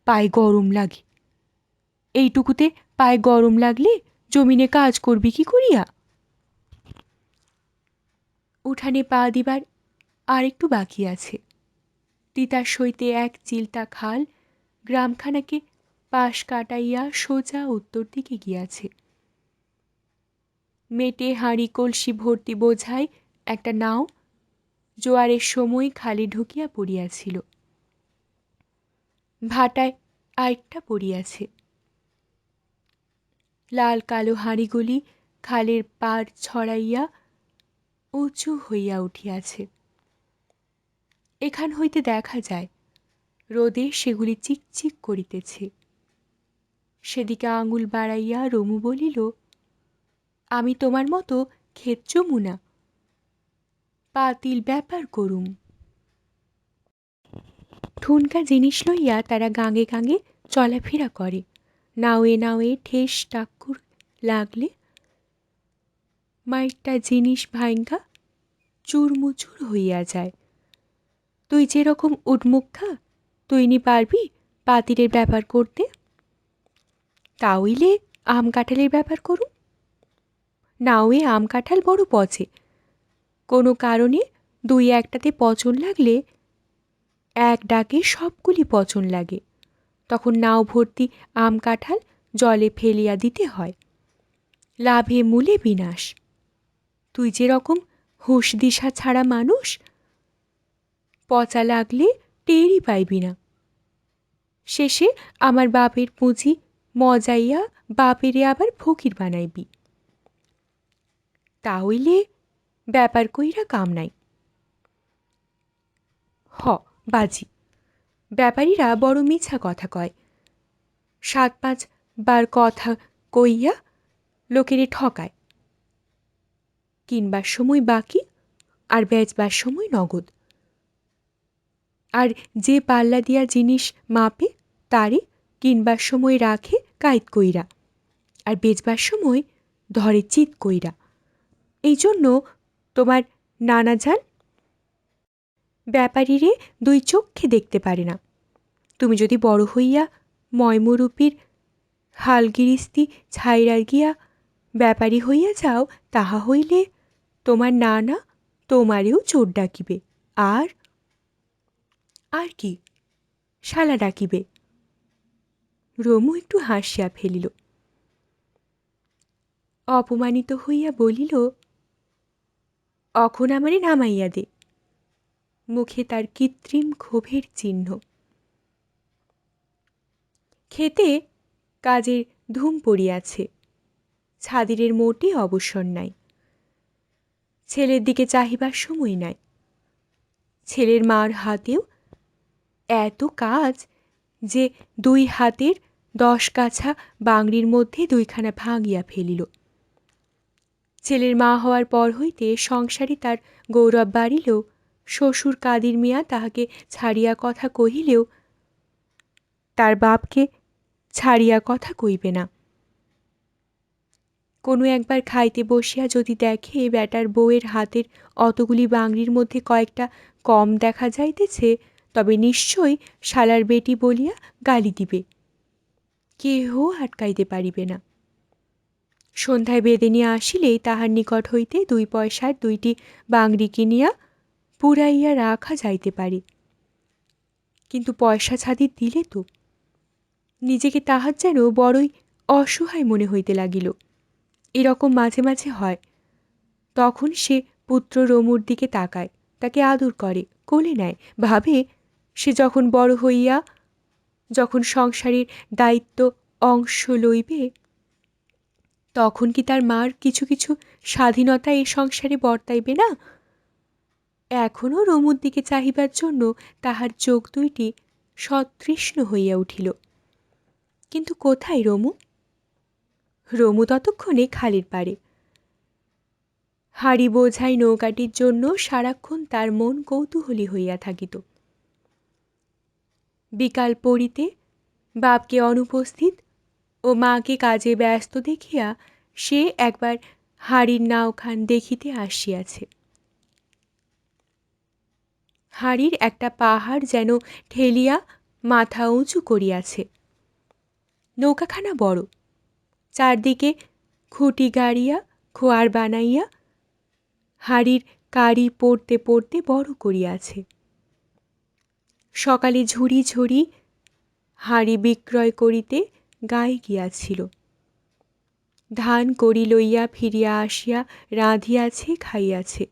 পায়ে গরম লাগে। এইটুকুতে পায়ে গরম লাগলে জমিনে কাজ করবি কি করিয়া? উঠানে পা দিবার আর একটু বাকি আছে। তিতাস হইতে এক চিলটা খাল গ্রামখানাকে পাশ কাটাইয়া সোজা উত্তর দিকে গিয়াছে। মেটে হাঁড়ি কলসি ভর্তি বোঝাই একটা নাও জোয়ারের সময় খালে ঢুকিয়া পড়িয়াছিল। ভাটায় আরেকটা পড়িয়াছে। লাল কালো হাঁড়িগুলি খালের পাড় ছড়াইয়া উঁচু হইয়া উঠিয়াছে। এখান হইতে দেখা যায় রোদে সেগুলি চিকচিক করিতেছে। সেদিকে আঙুল বাড়াইয়া রমু বলিল, আমি তোমার মতো ক্ষেত চমু না, পাতিল ব্যাপার করুম। ঠুনকা জিনিস লইয়া তারা গাঙে গাঙে চলাফেরা করে। নাওয়ে নাওয়ে ঠেস টাক্কুর লাগলে মাইরটা জিনিস ভাঙ্গা চুরমুচুর হইয়া যায়। তুই যেরকম উডমুখা, তুই নি পারবি পাতিলের ব্যাপার করতে? তাইলে আম কাঁঠালের ব্যাপার করুম। নাওয়ে আম কাঁঠাল বড় পচে, কোনো কারণে দুই একটাতে পচন লাগলে এক ডাকে সবগুলি পচন লাগে, তখন নাও ভর্তি আম কাঁঠাল জলে ফেলিয়া দিতে হয়। লাভে মূলে বিনাশ। তুই যেরকম হুঁশ দিশা ছাড়া মানুষ, পচা লাগলে টেরই পাইবি না। শেষে আমার বাপের পুঁজি মজাইয়া বাপেরে আবার ফকির বানাইবি। তাহলে ব্যাপার কইরা কাম নাই। হ বাজি, ব্যাপারীরা বড় মিছা কথা কয়। 7-5 বার কথা কইয়া লোকেরে ঠকায়। কিনবার সময় বাকি আর বেচবার সময় নগদ। আর যে পাল্লা দিয়া জিনিস মাপে তারে কিনবার সময় রাখে কাইত কইরা, আর বেচবার সময় ধরে চিত কইরা। এই জন্য তোমার নানা যান ব্যাপারীরে দুই চক্ষে দেখতে পারে না। তুমি যদি বড় হইয়া ময়মরূপীর হালগিরিস্তি ছাইরা গিয়া ব্যাপারী হইয়া যাও, তাহা হইলে তোমার নানা তোমারেও চোর ডাকিবে, আর আর কি শালা ডাকিবে। রমু একটু হাসিয়া ফেলিল। অপমানিত হইয়া বলিল, অখন আমারে নামাইয়া দে। মুখে তার কৃত্রিম ক্ষোভের চিহ্ন। খেতে কাজের ধুম পড়িয়াছে। ছাদিরের মোটে অবসর নাই। ছেলের দিকে চাহিবার সময় নাই। ছেলের মার হাতেও এত কাজ যে 2 হাতের 10 কাছা বাংড়ির মধ্যে 2খানা ভাঙিয়া ফেলিল। ছেলের মা হওয়ার পর হইতে সংসারে তার গৌরব বাড়িলেও শ্বশুর কাদির মিয়া তাহাকে ছাড়িয়া কথা কহিলেও তার বাপকে ছাড়িয়া কথা কইবে না। কোনো একবার খাইতে বসিয়া যদি দেখে বেটার বউয়ের হাতের অতগুলি বাংড়ির মধ্যে কয়েকটা কম দেখা যাইতেছে, তবে নিশ্চয়ই শালার বেটি বলিয়া গালি দিবে, কেহ আটকাইতে পারিবে না। সন্ধ্যায় বেদেনিয়া আসিলেই তাহার নিকট হইতে 2 পয়সার 2টি বাংড়ি কিনিয়া পুরাইয়া রাখা যাইতে পারে, কিন্তু পয়সা ছাদি দিলে তো নিজেকে তাহার যেন বড়ই অসহায় মনে হইতে লাগিল। এরকম মাঝে মাঝে হয়। তখন সে পুত্র রমুর দিকে তাকায়, তাকে আদর করে, কোলে নেয়, ভাবে সে যখন বড় হইয়া যখন সংসারের দায়িত্ব অংশ লইবে, তখন কি তার মার কিছু কিছু স্বাধীনতা এই সংসারে বর্তাইবে না? এখনও রমুর দিকে চাহিবার জন্য তাহার চোখ দুইটি সতৃষ্ণ হইয়া উঠিল। কিন্তু কোথায় রমু? রমু ততক্ষণে খালের পাড়ে। হাড়ি বোঝাই নৌকাটির জন্য সারাক্ষণ তার মন কৌতূহলী হইয়া থাকিত। বিকাল পড়িতে বাপকে অনুপস্থিত ও মাকে কাজে ব্যস্ত দেখিয়া সে একবার হাড়ির নাওখান দেখিতে আসিয়াছে। হাড়ির একটা পাহাড় যেন ঠেলিয়া মাথা উঁচু করিয়াছে। নৌকাখানা বড়, চারদিকে খুঁটি গাড়িয়া খোয়ার বানাইয়া হাড়ির কারি পড়তে পড়তে বড় করিয়াছে। সকালে ঝুড়ি ঝুড়ি হাড়ি বিক্রয় করিতে গায়ে গিয়াছিল। ধান করি লইয়া ফিরিয়া আসিয়া রাঁধিয়াছে, খাইয়াছে।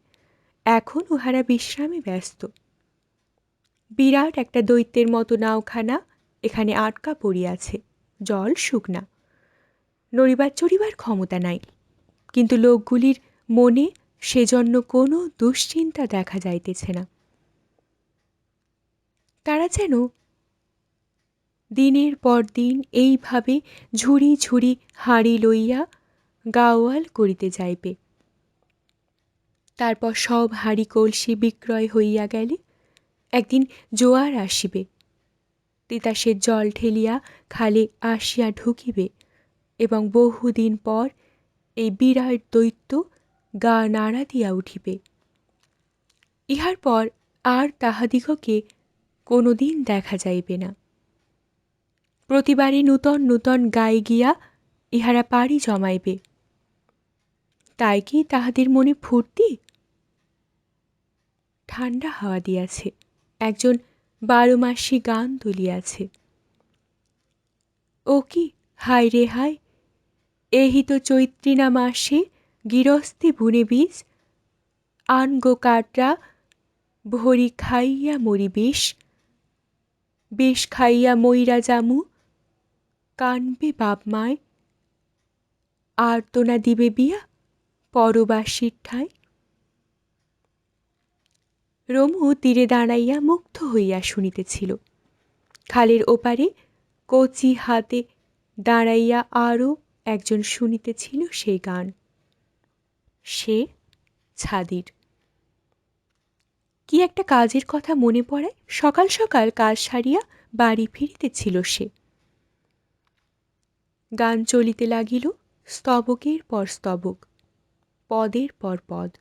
এখন উহারা বিশ্রামে ব্যস্ত। বিরাট একটা দৈত্যের মতো নাওখানা এখানে আটকা পড়িয়াছে। জল শুকনা, নড়িবার চড়িবার ক্ষমতা নাই, কিন্তু লোকগুলির মনে সেজন্য কোনো দুশ্চিন্তা দেখা যাইতেছে না। তারা যেন দিনের পর দিন এইভাবে ঝুড়ি ঝুড়ি হাঁড়ি লইয়া গাওয়াল করিতে যাইবে। তারপর সব হাঁড়ি কলসি বিক্রয় হইয়া গেলে একদিন জোয়ার আসিবে, তিতাসের জল ঠেলিয়া খালে আসিয়া ঢুকিবে, এবং বহুদিন পর এই বিরাট দৈত্য গা নাড়া দিয়া উঠিবে। ইহার পর আর তাহাদিগকে কোনো দিন দেখা যাইবে না। প্রতিবারই নূতন নূতন গায়ে গিয়া ইহারা পাড়ি জমাইবে। তাই কি তাহাদের মনে ফুর্তি? ঠান্ডা হাওয়া দিয়াছে, একজন 12 মাসি গান তুলিয়াছে। ও কি হায় রে হায়, এহি তো চৈত্রিনা মাসে গিরস্তি বুনে বীজ, আন গো কাটরা ভরি খাইয়া মরি বিষ, বিষ খাইয়া মইরা জামু, কানবে বাপ মায়, আর তো না দিবে বিয়া পরবাসীর ঠাই। রমু তীরে দাঁড়াইয়া মুগ্ধ হইয়া শুনিতেছিল। খালের ওপারে কচি হাতে দাঁড়াইয়া আরও একজন শুনিতেছিল সেই গান। সে ছাদির। কি একটা কাজের কথা মনে পড়ায় সকাল সকাল কাজ সারিয়া বাড়ি ফিরিতেছিল সে। গান চলিতে লাগিল, স্তবকের পর স্তবক, পদের পর পদ।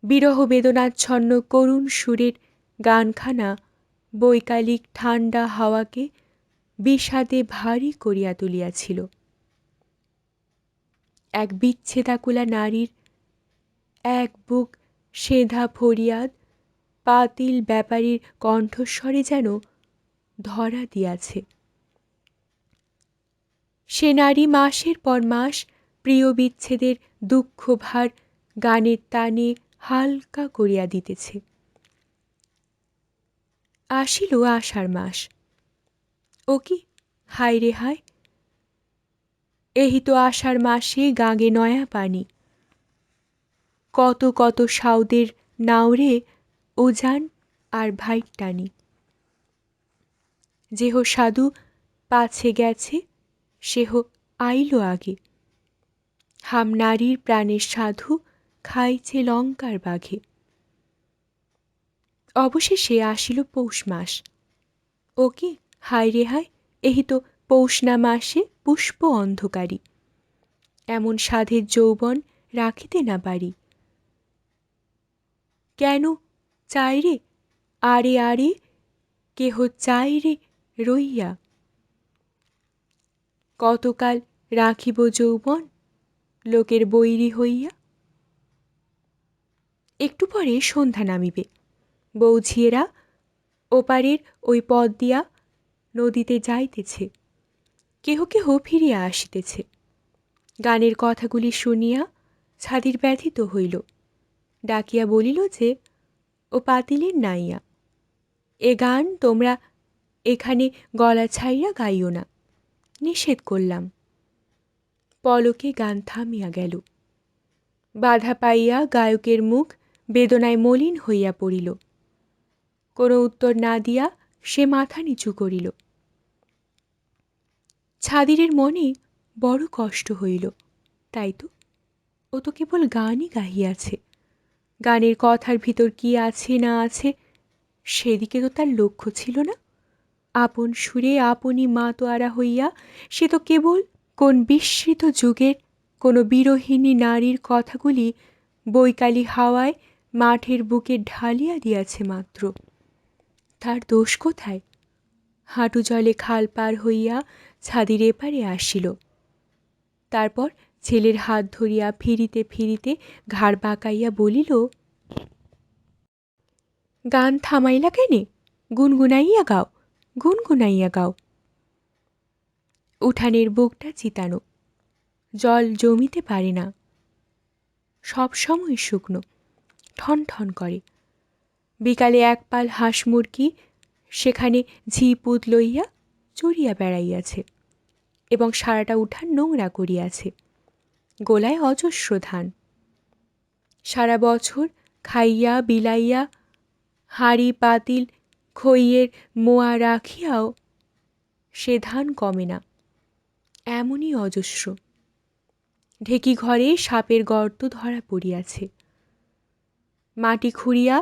বিরহ বেদনাচ্ছন্ন করুণ সুরের গানখানা বৈকালিক ঠান্ডা হাওয়াকে বিষাদে ভারী করিয়া তুলিয়াছিল। এক বিচ্ছেদাকুলা নারীর এক বুক সেধা ফরিয়াদ পাতিল ব্যাপারীর কণ্ঠস্বরে যেন ধরা দিয়াছে। সে নারী মাসের পর মাস প্রিয় বিচ্ছেদের দুঃখ ভার গানের তানে হালকা করিয়া দিতেছে। আসিল আষাঢ় মাস। ও কি হায় রে হায়, এহি তো আষাঢ় মাসে গাঙে নয়া পানি। কত কত সাউদের নাওরে ওজান আর ভাইট টানি। যেহ সাধু পাছে গেছে সেহ আইল আগে, হাম নারীর প্রাণের সাধু খাইছে লঙ্কার বাঘে। অবশেষে আসিল পৌষ মাস। ও কি হায় রে হায়, এহি তো পৌষ না মাসে পুষ্প অন্ধকারী, এমন সাধের যৌবন রাখিতে না পারি। কেন চাই রে আরে আরে, কেহ চাই রে রইয়া, কতকাল রাখিব যৌবন লোকের বৈরী হইয়া। একটু পরে সন্ধ্যা নামিবে, বৌঝিয়েরা ওপারের ওই পথ দিয়া নদীতে যাইতেছে, কেহ কেহ ফিরিয়া আসিতেছে। গানের কথাগুলি শুনিয়া ছাদির ব্যথিত হইল, ডাকিয়া বলিল যে ও পাতিলের নাইয়া, এ গান তোমরা এখানে গলা ছাইয়া গাইও না, নিষেধ করলাম। পলকে গান থামিয়া গেল। বাধা পাইয়া গায়কের মুখ বেদনায় মলিন হইয়া পড়িল। কোনো উত্তর না দিয়া সে মাথা নিচু করিল। ছাদিরের মনে বড় কষ্ট হইল। তাই তো, ও তো কেবল গানই গাহিয়াছে, গানের কথার ভিতর কি আছে না আছে সেদিকে তো তার লক্ষ্য ছিল না। আপন সুরে আপনি মাতোয়ারা হইয়া সে তো কেবল কোন বিস্মৃত যুগের কোনো বিরহিণী নারীর কথাগুলি বৈকালী হাওয়ায় মাঠের বুকে ঢালিয়া দিয়াছে মাত্র। তার দোষ কোথায়? হাঁটু জলে খাল পার হইয়া ছাদির এপারে আসিল। তারপর ছেলের হাত ধরিয়া ফিরিতে ফিরিতে ঘাড় বাঁকাইয়া বলিল, গান থামাইলা কেনে? গুনগুনাইয়া গাও, গুনগুনাইয়া গাও। উঠানের বুকটা চিতানো, জল জমিতে পারে না, সব সময় শুকনো, ঠন ঠন করে। বিকালে এক পাল হাঁস মুরগি সেখানে ঝি পুত লইয়া চড়িয়া বেড়াইয়াছে এবং সারাটা উঠান নোংরা করিয়াছে। গোলায় অজস্র ধান। সারা বছর খাইয়া বিলাইয়া হাঁড়ি পাতিল খইয়ের মোয়া রাখিয়াও সে ধান কমে না, এমনই অজস্র। ঢেকি ঘরে সাপের গর্ত ধরা পড়িয়াছে। মাটি খুঁড়িয়া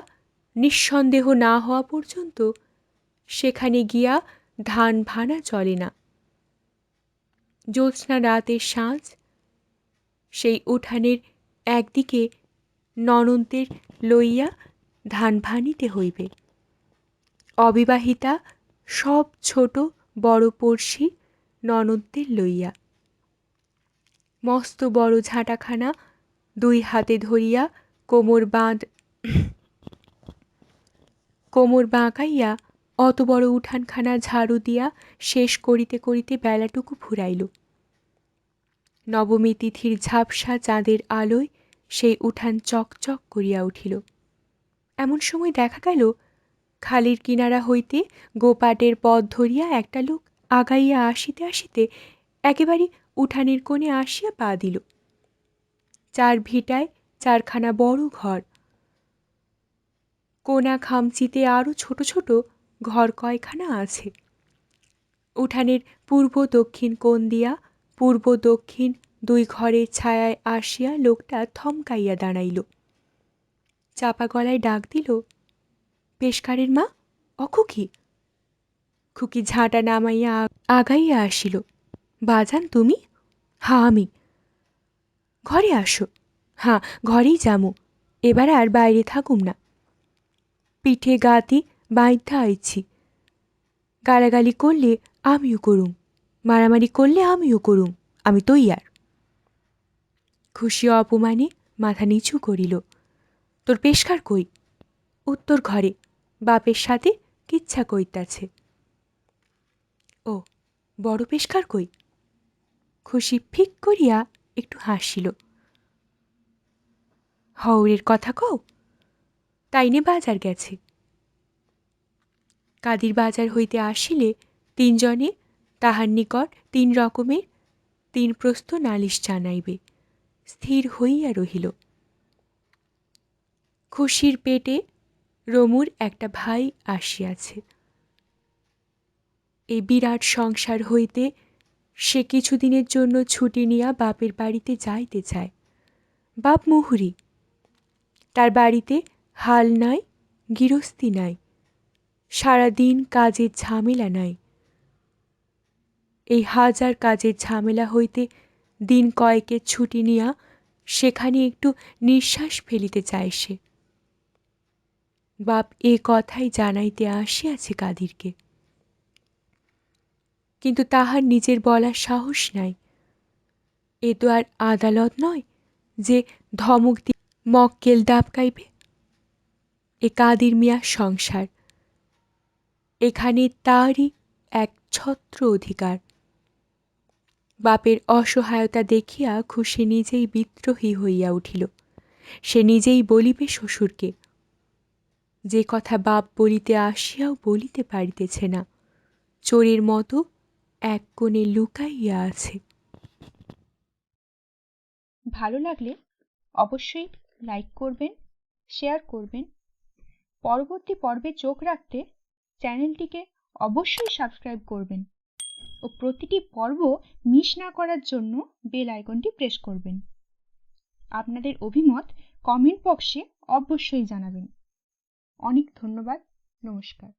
নিঃসন্দেহ না হওয়া পর্যন্ত সেখানে গিয়া ধান ভানা চলে না। জ্যোৎস্না রাতের সাঁঝ সেই উঠানের একদিকে ননদদের লইয়া ধান ভানিতে হইবে। অবিবাহিতা সব ছোট বড় পড়শি ননদদের লইয়া। মস্ত বড় ঝাঁটাখানা দুই হাতে ধরিয়া কোমর বাঁকাইয়া অত বড় উঠানখানা ঝাড়ু দিয়া শেষ করিতে করিতে বেলাটুকু ফুরাইল। নবমী তিথির ঝাপসা চাঁদের আলোয় সেই উঠান চকচক করিয়া উঠিল। এমন সময় দেখা গেল খালের কিনারা হইতে গোপাটের পথ ধরিয়া একটা লোক আগাইয়া আসিতে আসিতে একেবারে উঠানের কোণে আসিয়া পা দিল। চার ভিটায় চারখানা বড় ঘর, কোনা খামচিতে আরও ছোট ছোট ঘর কয়খানা আছে। উঠানের পূর্ব দক্ষিণ কোণ দিয়া পূর্ব দক্ষিণ দুই ঘরের ছায়ায় আসিয়া লোকটা থমকাইয়া দাঁড়াইল। চাপা গলায় ডাক দিল, পেশকারের মা, অখুকি। খুকি ঝাঁটা নামাইয়া আগাইয়া আসিল। বাজান তুমি? হা আমি। ঘরে আসো। হ্যাঁ, ঘরেই যামু, এবার আর বাইরে থাকুম না। পিঠে গাতি বাইধ্যা আইছি। গালাগালি করলে আমিও করুম, মারামারি করলে আমিও করুম, আমি তৈয়ার। খুশি অপমানে মাথা নিচু করিল। তোর পেশকার কই? উত্তর ঘরে বাপের সাথে কিচ্ছা কইতাছে। ও, বড় পেশকার কই? খুশি ফিক করিয়া একটু হাসিল। হউরের কথা কও? তাইনে বাজার গেছে। কাদির বাজার হইতে আসিলে তিনজনে তাহার নিকট 3 রকমের 3 প্রস্থ নালিশ জানাইবে, স্থির হইয়া রহিল। খুশির পেটে রমুর একটা ভাই আসিয়াছে। এই বিরাট সংসার হইতে সে কিছুদিনের জন্য ছুটি নিয়া বাপের বাড়িতে যাইতে চায়। বাপ মুহুরী, তার বাড়িতে হাল নাই, গৃহস্থী নাই, সারাদিন কাজের ঝামেলা নাই। এই হাজার কাজের ঝামেলা হইতে দিন কয়েকের ছুটি নিয়া সেখানে একটু নিঃশ্বাস ফেলিতে চায় সে। বাপ এ কথাই জানাইতে আসিয়াছে কাদিরকে, কিন্তু তাহার নিজের বলার সাহস নাই। এ তো আর আদালত নয় যে ধমক দিয়ে মক্কেল দাবকাইবে। এ কাদির মিয়ার সংসার, এখানে তারই এক ছত্র অধিকার। বাপের অসহায়তা দেখিয়া খুশি নিজেই বিদ্রোহী হইয়া উঠিল। সে নিজেই বলিবে শ্বশুরকে, যে কথা বাপ বলিতে আসিয়াও বলিতে পারিতেছে না, চোরের মতো এক কোণে লুকাইয়া আছে। ভালো লাগলে অবশ্যই লাইক করবেন, শেয়ার করবেন। পরবর্তী পর্বে চোখ রাখতে চ্যানেলটিকে অবশ্যই সাবস্ক্রাইব করবেন ও প্রতিটি পর্ব মিস না করার জন্য বেল আইকনটি প্রেস করবেন। আপনাদের অভিমত কমেন্ট বক্সে অবশ্যই জানাবেন। অনেক ধন্যবাদ। নমস্কার।